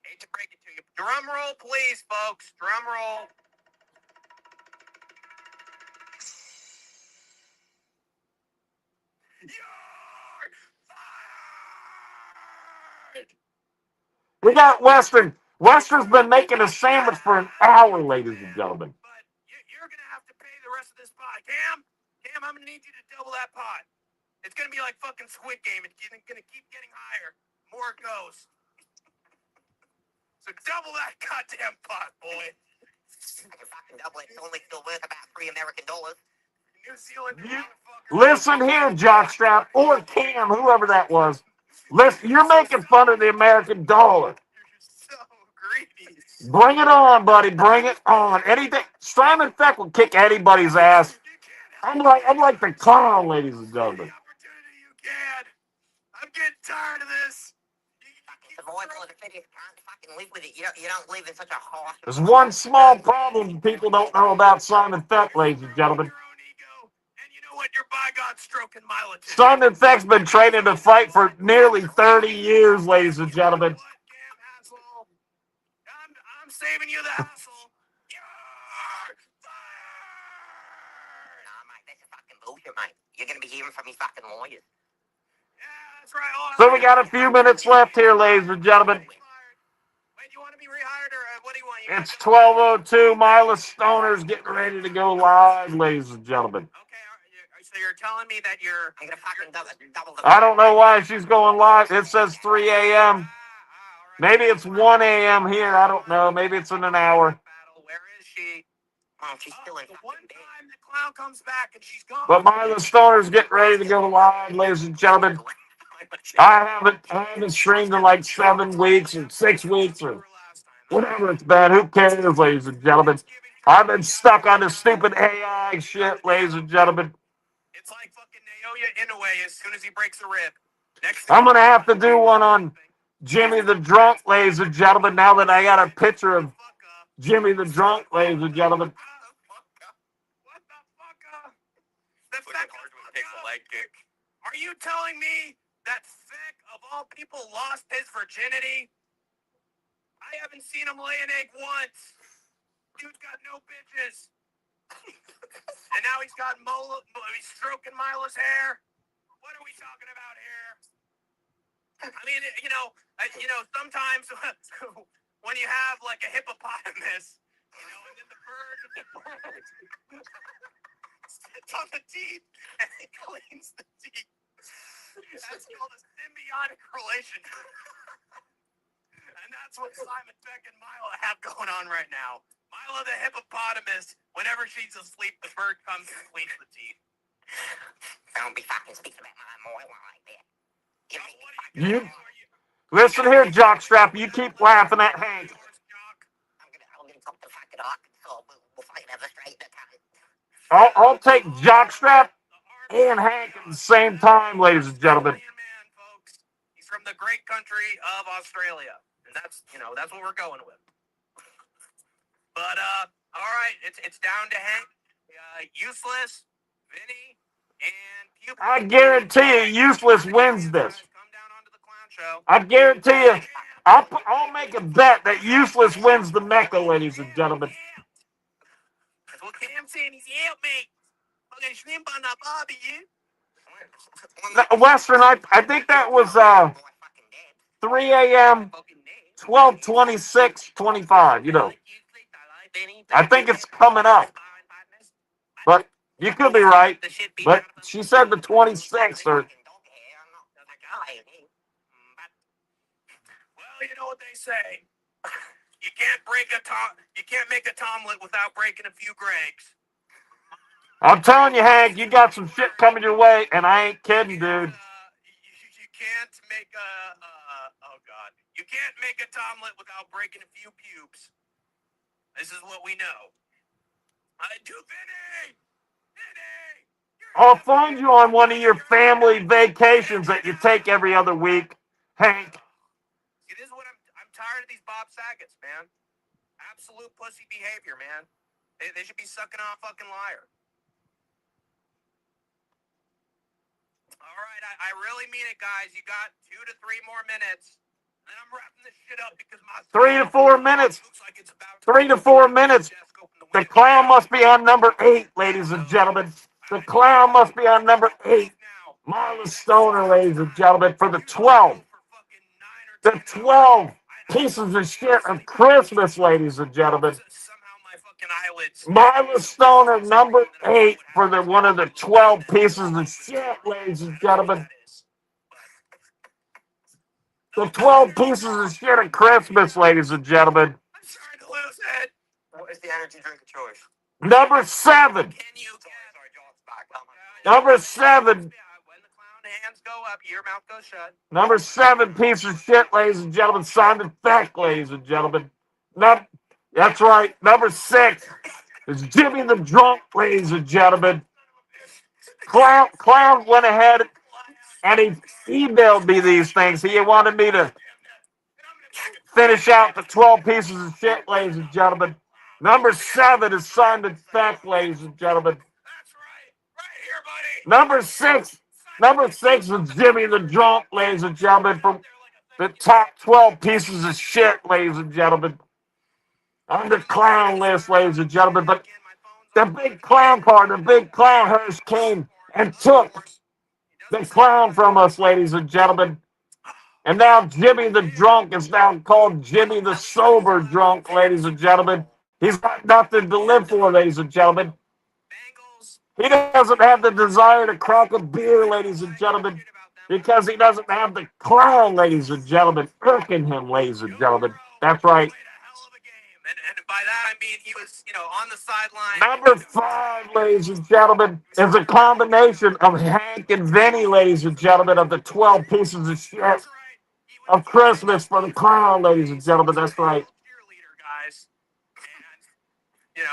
Hate to break it to you. Drum roll, please, folks. Drum roll. You're fired!
We got Western. Western's been making a sandwich for an hour, ladies and gentlemen.
But you're going to have to pay the rest of this pot. Cam, I'm going to need you to double that pot. It's going to be like fucking Squid Game. It's going to keep getting higher. More it goes. So double that goddamn pot, boy.
I can fucking double it. It's only still worth about $3 American.
New Zealand motherfucker.
Listen here, Jockstrap, or Cam, whoever that was. Listen, you're making fun of the American dollar.
You're so greedy.
Bring it on, buddy. Bring it on. Anything. Simon Feck will kick anybody's ass. I'm like the clown, ladies and gentlemen.
Opportunity you can. I'm getting tired of this.
Survival of the fittest. Can't fucking live with it. You don't live in such a harsh.
There's one small problem people don't know about Simon Feck, ladies and gentlemen.
Your own ego, and you know what? You're by God stroking Milo.
Simon Feck's been training to fight for nearly 30 years, ladies and gentlemen.
What, Cam Hassel? I'm saving you the hassle. You're fired.
Nah, mate, that's a fucking bullshit, mate. You're gonna be hearing from his fucking lawyers.
Yeah, that's right. Oh,
So we got a few minutes left here, ladies and gentlemen.
Wait, you want to be rehired or what do you want?
It's 12:02. Mila Stoner's getting ready to go live, ladies and gentlemen.
Okay, so you're telling me that you're
gonna fucking double the.
I don't know why she's going live. It says 3 a.m. Maybe it's 1 a.m. here. I don't know. Maybe it's in an hour.
Where is she?
Oh, she's still in
The
fucking
one
bed.
time the clown comes back and she's gone.
But Mila Stoner's getting ready to go live, ladies and gentlemen. I haven't streamed in like 7 weeks or 6 weeks or whatever it's been. Who cares, ladies and gentlemen? I've been stuck on this stupid AI shit, ladies and gentlemen.
It's like fucking Naoya Inoue as soon as he breaks a rib. Next
I'm going to have to do one on Jimmy the Drunk, ladies and gentlemen, now that I got a picture of Jimmy the Drunk, ladies and gentlemen.
What the fuck? The Feck takes a leg kick. Are you telling me that Feck, of all people, lost his virginity? I haven't seen him lay an egg once. Dude's got no bitches. And now he's got he's stroking Milo's hair. What are we talking about here? I mean, sometimes when you have like a hippopotamus, and then the bird sits on the teeth and it cleans the teeth. That's called a symbiotic relationship. And that's what Simon Feck and Milo have going on right now. Milo the hippopotamus, whenever she's asleep, the bird comes and cleans the teeth.
Don't be fucking speaking about my Moila like that.
You listen here, Jockstrap. You keep laughing at Hank.
I'm gonna talk to fucking Arkansas. We'll fight another straight time.
I'll take Jockstrap and Hank at the same time, ladies and gentlemen.
Man, folks. He's from the great country of Australia. And that's what we're going with. But, all right, it's down to Hank, Useless, Vinny, and Cupid.
I guarantee you, Useless wins this.
Come down onto the clown show.
I guarantee you, I'll make a bet that Useless wins the Mecca, ladies and gentlemen.
That's what Cam's saying. He's help me. Fucking shrimp on that barbie, you.
Western, I think that was 3 a.m., 12:26:25. I think it's coming up. But you could be right. But she said the 26th or
you know what they say. You can't make a Tomlet without breaking a few Gregs.
I'm telling you, Hank, you got some shit coming your way, and I ain't kidding, dude.
You can't make oh God. You can't make a Tomlet without breaking a few pubes. This is what we know. Vinny!
I'll find you on one of your family vacations that you take every other week, Hank.
It is what I'm tired of these Bob Saget's, man. Absolute pussy behavior, man. They should be sucking on a fucking liar. All right, I really mean it, guys. You got 2 to 3 more minutes. And I'm wrapping this shit up because my
3 to 4 minutes.
looks like it's about
3 to 4 minutes. The clown must be on number 8, ladies and gentlemen. The clown must be on number 8. Marla Stoner, ladies and gentlemen, for the 12. The 12 pieces of shit of Christmas, ladies and gentlemen.
Somehow my fucking eyelids.
Marla Stoner, number 8, for the one of the 12 pieces of shit, ladies and gentlemen. The 12 pieces of shit of Christmas, ladies and gentlemen.
I'm starting to lose it.
What is the energy drink of choice?
Number 7.
Can you
Sorry, John's back.
Number 7.
When the clown hands go up, your mouth goes shut.
Number 7 piece of shit, ladies and gentlemen. Simon Beck, ladies and gentlemen. That's right. Number 6 is Jimmy the Drunk, ladies and gentlemen. Clown went ahead and he emailed me these things. He wanted me to finish out the 12 pieces of shit, ladies and gentlemen. Number 7 is Simon Beck, ladies and gentlemen.
That's right. Right here, buddy.
Number 6 is Jimmy the Drunk, ladies and gentlemen, from the top 12 pieces of shit, ladies and gentlemen. On the clown list, ladies and gentlemen. But the big clown part, the big clown hearse came and took the clown from us, ladies and gentlemen. And now Jimmy the Drunk is now called Jimmy the Sober Drunk, ladies and gentlemen. He's got nothing to live for, ladies and gentlemen. He doesn't have the desire to crack a beer, ladies and gentlemen, because he doesn't have the clown, ladies and gentlemen, irking him, ladies and gentlemen. That's right.
And by that I mean he was, on the sideline.
Number 5, ladies and gentlemen, is a combination of Hank and Vinny, ladies and gentlemen, of the 12 pieces of shit of Christmas for the clown, ladies and gentlemen. That's right.
Cheerleader, guys. And,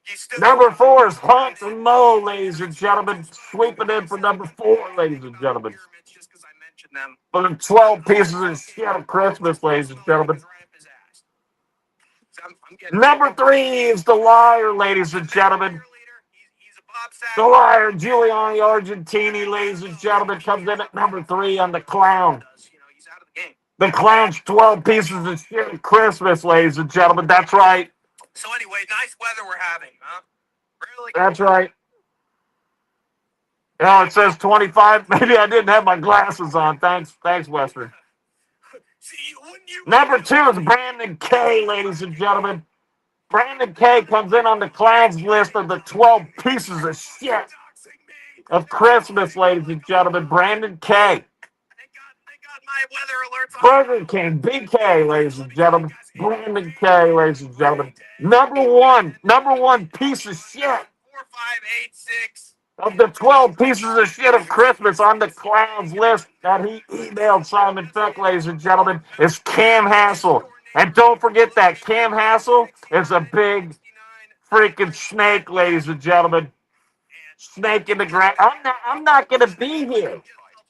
he stood
Number 4 is Hunt and Mo, ladies and gentlemen, sweeping in for number 4, ladies and gentlemen.
just because I mentioned them.
For the 12 pieces of shit of Christmas, ladies and gentlemen. Number 3 is the liar, ladies and gentlemen. The liar, Giuliani Argentini, ladies and gentlemen, comes in at number 3 on the clown.
He's out of the game.
The clown's 12 pieces of shit of Christmas, ladies and gentlemen. That's right.
So anyway, nice weather we're having, huh? Really?
That's right. Oh, it says 25. Maybe I didn't have my glasses on. Thanks, Western. Number 2 is Brandon K, ladies and gentlemen. Brandon K comes in on the clown's list of the 12 pieces of shit of Christmas, ladies and gentlemen. Brandon K.
They got my weather alerts on.
Burger King, BK, ladies and gentlemen. Brandon K, ladies and gentlemen. Number one piece of shit
4, 5, 8, 6.
of the 12 pieces of shit of Christmas on the clown's list that he emailed Simon Beck, ladies and gentlemen, is Cam Hassel. And don't forget that Cam Hassel is a big freaking snake, ladies and gentlemen. Snake in the grass. I'm not going to be here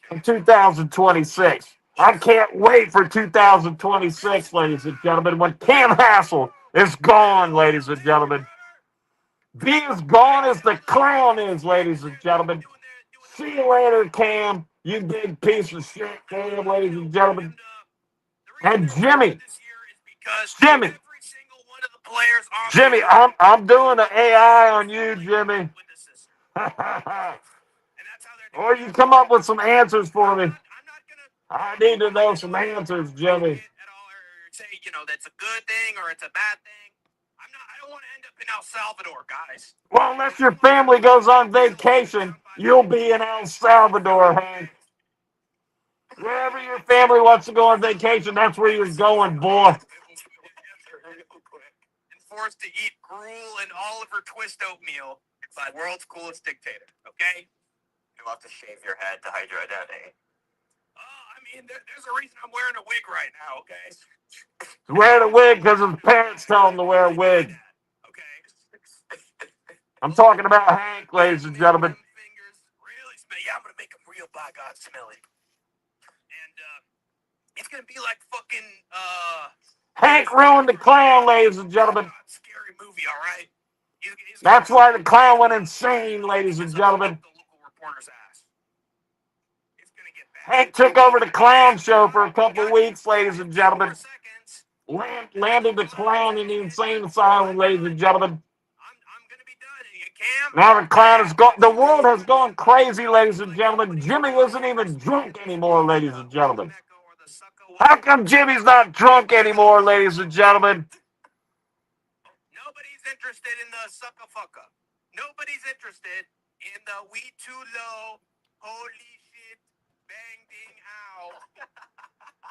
in 2026. I can't wait for 2026, ladies and gentlemen, when Cam Hassel is gone, ladies and gentlemen. Be as gone as the clown is, ladies and gentlemen. See you later, Cam. You big piece of shit, Cam, ladies and gentlemen. And Jimmy, I'm doing an AI on you, Jimmy. Or you come up with some answers for me. I need to know some answers, Jimmy.
Say, that's a good thing or it's a bad thing. I don't want to end up in El Salvador, guys.
Well, unless your family goes on vacation, you'll be in El Salvador, Hank. Wherever your family wants to go on vacation, that's where you're going, boy.
And forced to eat gruel and Oliver Twist oatmeal by world's coolest dictator, okay?
You'll have to shave your head to hide your identity.
I mean, there's a reason I'm wearing a wig right now, okay?
He's wearing a wig because his parents tell him to wear a wig.
Okay?
I'm talking about Hank, ladies and gentlemen.
Fingers really smelly. Yeah, I'm gonna make them real, by God, smelly. And it's gonna be like fucking
Hank ruined the clown, ladies and gentlemen.
scary movie, all right?
That's why the clown went insane, ladies and gentlemen.
The local reporter's ass. It's gonna get bad.
Hank took over the clown show for a couple of weeks, ladies and gentlemen. Landed the clown in the insane asylum, ladies and gentlemen.
I'm gonna be done. Cam?
Now the clown is gone. The world has gone crazy, ladies and gentlemen. Jimmy isn't even drunk anymore, ladies and gentlemen. How come Jimmy's not drunk anymore, ladies and gentlemen?
Nobody's interested in the sucker fucker. Nobody's interested in the we too low, holy shit, bang ding ow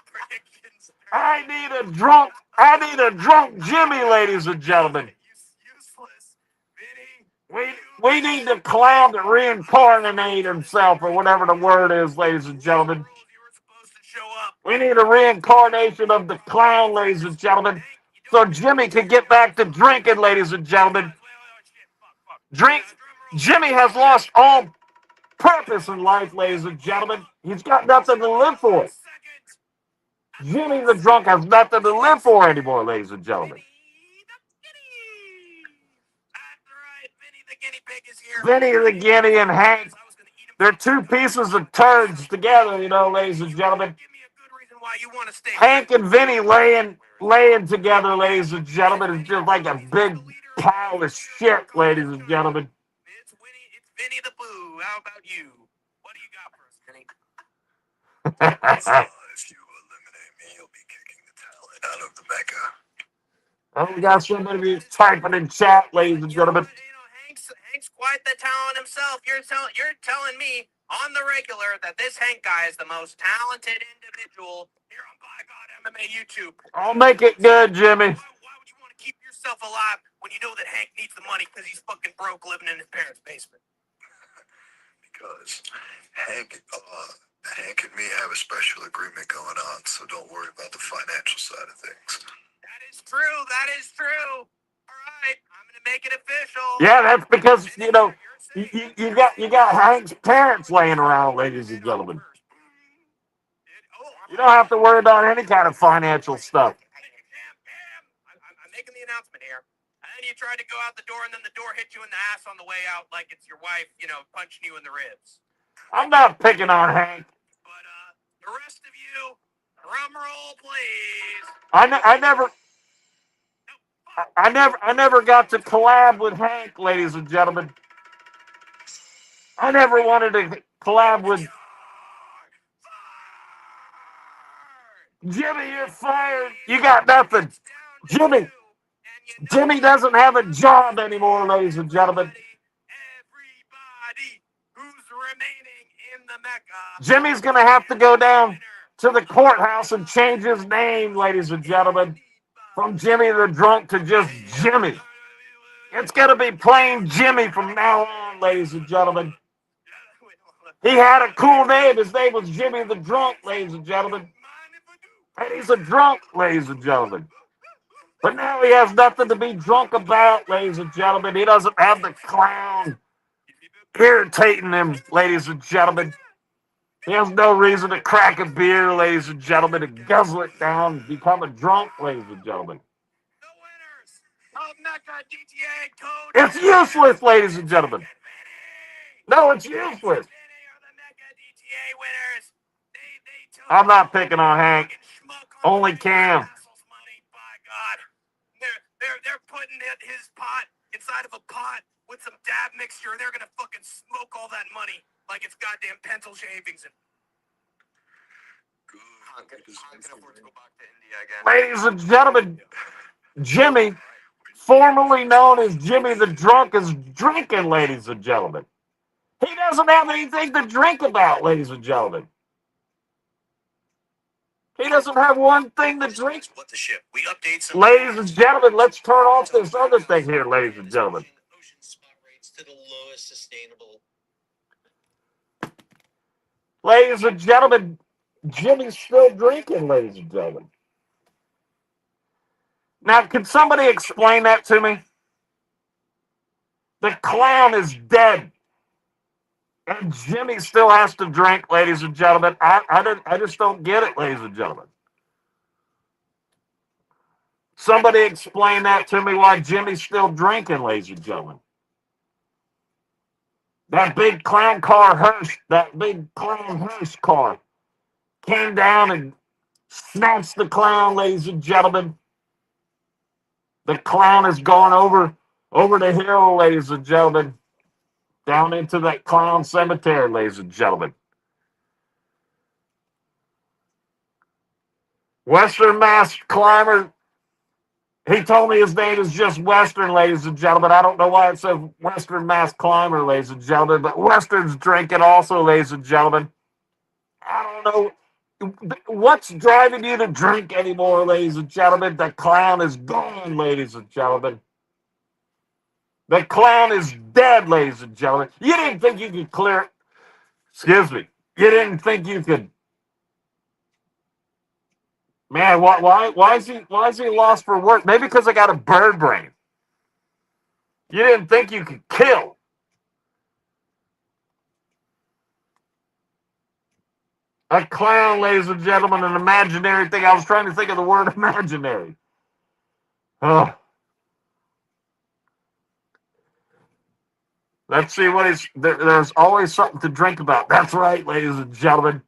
predictions.
I need a drunk Jimmy, ladies and gentlemen.
Useless. Vinny.
We need the clown to reincarnate himself, or whatever the word is, ladies and gentlemen.
You were supposed to show up.
We need a reincarnation of the clown, ladies and gentlemen, so Jimmy can get back to drinking, ladies and gentlemen. Jimmy has lost all purpose in life, ladies and gentlemen. He's got nothing to live for. Jimmy the drunk has nothing to live for anymore, ladies and gentlemen. Vinny the Guinea and Hank, they're two pieces of turds together, you know, ladies and gentlemen. Hank and Vinny laying together, ladies and gentlemen, is just like a big pile of shit, ladies and gentlemen.
It's Vinny the Boo. How about you? What do you got for us, Vinny?
If you eliminate me, you'll be kicking the talent out of the Mecca.
Oh, we got somebody typing in chat, ladies and gentlemen.
Hank's quite the talent himself. You're telling me on the regular that this Hank guy is the most talented individual here on By God MMA YouTube.
I'll make it good, Jimmy.
Why would you want to keep yourself alive when you know that Hank needs the money because he's fucking broke living in his parents' basement?
Because Hank and me have a special agreement going on, so don't worry about the financial side of things.
That is true. That is true. All right, I'm gonna make it official.
Yeah, that's because, you know, you got Hank's parents laying around, ladies and gentlemen. You don't have to worry about any kind of financial stuff.
I'm making the announcement here. And then you tried to go out the door, and then the door hit you in the ass on the way out, like it's your wife, you know, punching you in the ribs.
I'm not picking on Hank.
But the rest of you, drum roll, please.
I never got to collab with Hank, ladies and gentlemen. I never wanted to collab with Jimmy. You're fired. You got nothing. Jimmy doesn't have a job anymore, ladies and gentlemen.
Everybody who's remaining in the Mecca.
Jimmy's going to have to go down to the courthouse and change his name, ladies and gentlemen, from Jimmy the Drunk to just Jimmy. It's going to be plain Jimmy from now on, ladies and gentlemen. He had a cool name. His name was Jimmy the Drunk, ladies and gentlemen. And he's a drunk, ladies and gentlemen. But now he has nothing to be drunk about, ladies and gentlemen. He doesn't have the clown irritating him, ladies and gentlemen. He has no reason to crack a beer, ladies and gentlemen, and guzzle it down and become a drunk, ladies and gentlemen.
The winners of Mecca DTA Code.
It's useless, ladies and gentlemen. No, it's useless. I'm not picking on Hank. Only Cam.
They're putting his pot inside of a pot with some dab mixture. They're gonna fucking smoke all that money like it's goddamn pencil shavings. And
I'm gonna afford to go back to India again.
Ladies and gentlemen, Jimmy, formerly known as Jimmy the Drunk, is drinking, ladies and gentlemen. He doesn't have anything to drink about, ladies and gentlemen. He doesn't have one thing to drink.
What the ship? We update some.
Ladies and gentlemen, let's turn off this other thing here, ladies and gentlemen.
Ocean spot rates to the lowest sustainable.
Ladies and gentlemen, Jimmy's still drinking, ladies and gentlemen. Now, can somebody explain that to me? The clown is dead. And Jimmy still has to drink, ladies and gentlemen. I just don't get it, ladies and gentlemen. Somebody explain that to me, why Jimmy's still drinking, ladies and gentlemen. That big clown car hearse, that big clown hearse car came down and snatched the clown, ladies and gentlemen. The clown is going over the hill, ladies and gentlemen, down into that clown cemetery, ladies and gentlemen. Western Mass Climber, he told me his name is just Western, ladies and gentlemen. I don't know why it says Western Mass Climber, ladies and gentlemen, but Western's drinking also, ladies and gentlemen. I don't know what's driving you to drink anymore, ladies and gentlemen. The clown is gone, ladies and gentlemen. The clown is dead, ladies and gentlemen. You didn't think you could clear it. Excuse me. You didn't think you could. Man, why is he lost for work? Maybe because I got a bird brain. You didn't think you could kill. A clown, ladies and gentlemen, an imaginary thing. I was trying to think of the word imaginary. Oh. Let's see what he's. There's always something to drink about. That's right, ladies and gentlemen.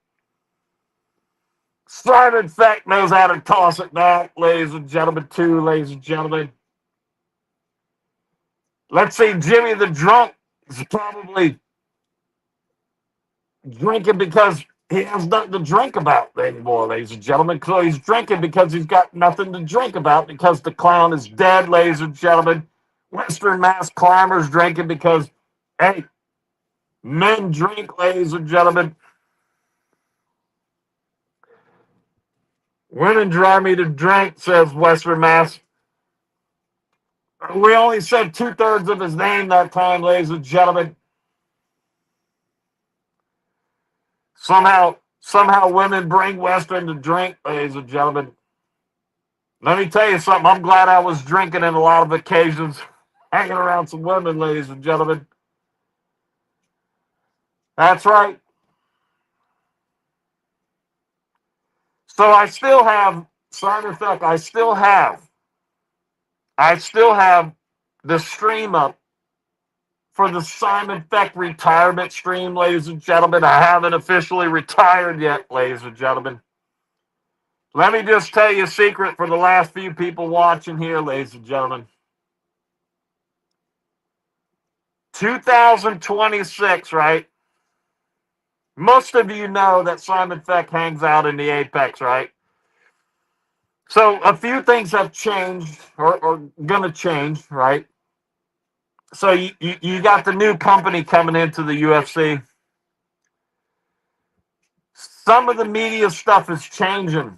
Simon Feck knows how to toss it back, ladies and gentlemen, too, ladies and gentlemen. Let's see, Jimmy the drunk is probably drinking because he has nothing to drink about anymore, ladies and gentlemen. So he's drinking because he's got nothing to drink about because the clown is dead, ladies and gentlemen. Western Mass Climber's drinking because, hey, men drink, ladies and gentlemen. Women drive me to drink, says Western Mass. We only said 2/3 of his name that time, ladies and gentlemen. Somehow women bring Western to drink, ladies and gentlemen. Let me tell you something. I'm glad I was drinking in a lot of occasions, hanging around some women, ladies and gentlemen. That's right. So I still have, Simon Feck, I still have the stream up for the Simon Feck retirement stream, ladies and gentlemen. I haven't officially retired yet, ladies and gentlemen. Let me just tell you a secret for the last few people watching here, ladies and gentlemen. 2026, right? Most of you know that Simon Feck hangs out in the Apex, right? So a few things have changed or going to change, right? So you got the new company coming into the UFC. Some of the media stuff is changing.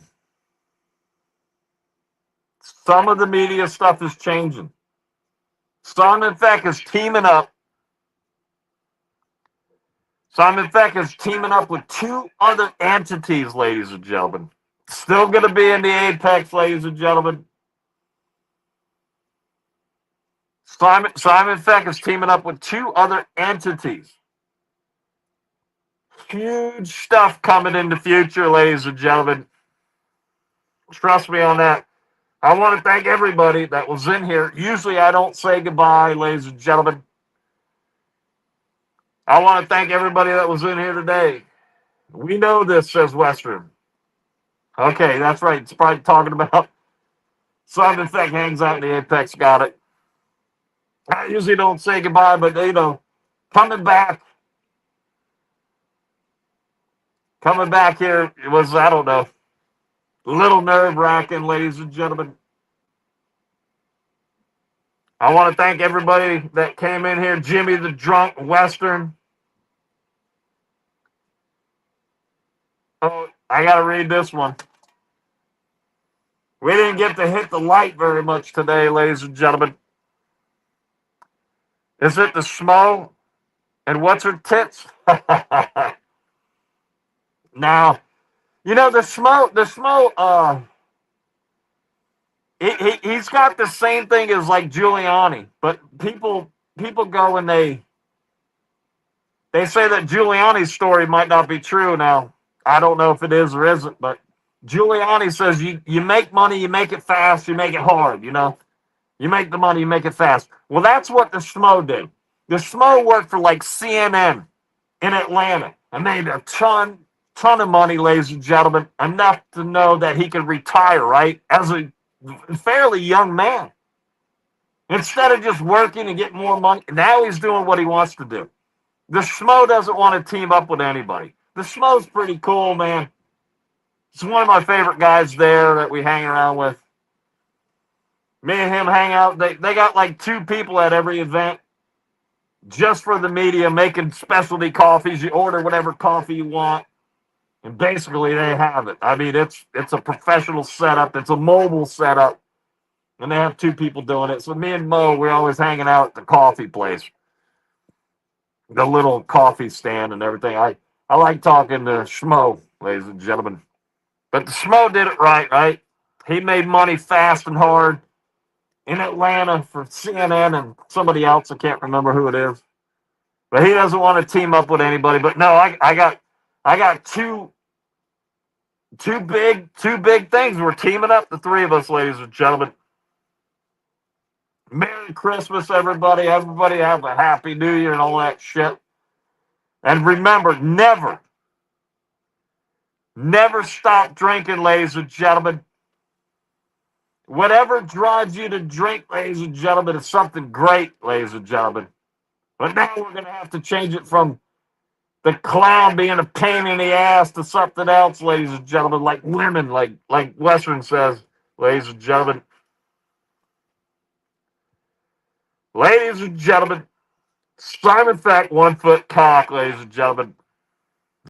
Simon Feck is teaming up. Simon Feck is teaming up with 2 other entities, ladies and gentlemen. Still going to be in the Apex, ladies and gentlemen. Simon Feck is teaming up with 2 other entities. Huge stuff coming in the future, ladies and gentlemen. Trust me on that. I want to thank everybody that was in here. Usually I don't say goodbye, ladies and gentlemen. I want to thank everybody that was in here today. We know this, says Western. Okay, that's right. It's probably talking about Simon Feck hangs out in the Apex. Got it. I usually don't say goodbye, but, coming back here, it was, I don't know, a little nerve-wracking, ladies and gentlemen. I want to thank everybody that came in here. Jimmy the Drunk, Western. Oh, I got to read this one. We didn't get to hit the light very much today, ladies and gentlemen. Is it the Smo? And what's her tits? Now, you know, the Smo, he's got the same thing as like Giuliani, but people go and they say that Giuliani's story might not be true. Now, I don't know if it is or isn't, but Giuliani says you make money, you make it fast, you make it hard, you know? You make the money, you make it fast. Well, that's what the Smo did. The Smo worked for like CNN in Atlanta and made a ton of money, ladies and gentlemen, enough to know that he could retire, right? As a fairly young man. Instead of just working and getting more money, now he's doing what he wants to do. The Smo doesn't want to team up with anybody. The Smo's pretty cool, man. He's one of my favorite guys there that we hang around with. Me and him hang out. They got like 2 people at every event just for the media, making specialty coffees. You order whatever coffee you want, and basically they have it. I mean, it's a professional setup. It's a mobile setup, and they have 2 people doing it. So me and Mo, we're always hanging out at the coffee place, the little coffee stand and everything. I like talking to Schmo, ladies and gentlemen. But the Schmo did it right? He made money fast and hard in Atlanta for CNN and somebody else. I can't remember who it is. But he doesn't want to team up with anybody. But no, I got two big things. We're teaming up, the 3 of us, ladies and gentlemen. Merry Christmas, everybody. Everybody have a happy New Year and all that shit. And remember, never stop drinking, ladies and gentlemen. Whatever drives you to drink, ladies and gentlemen, is something great, ladies and gentlemen. But now we're going to have to change it from the clown being a pain in the ass to something else, ladies and gentlemen, like women, like Western says, ladies and gentlemen. Ladies and gentlemen, Simon Fact, 1 foot cock, ladies and gentlemen.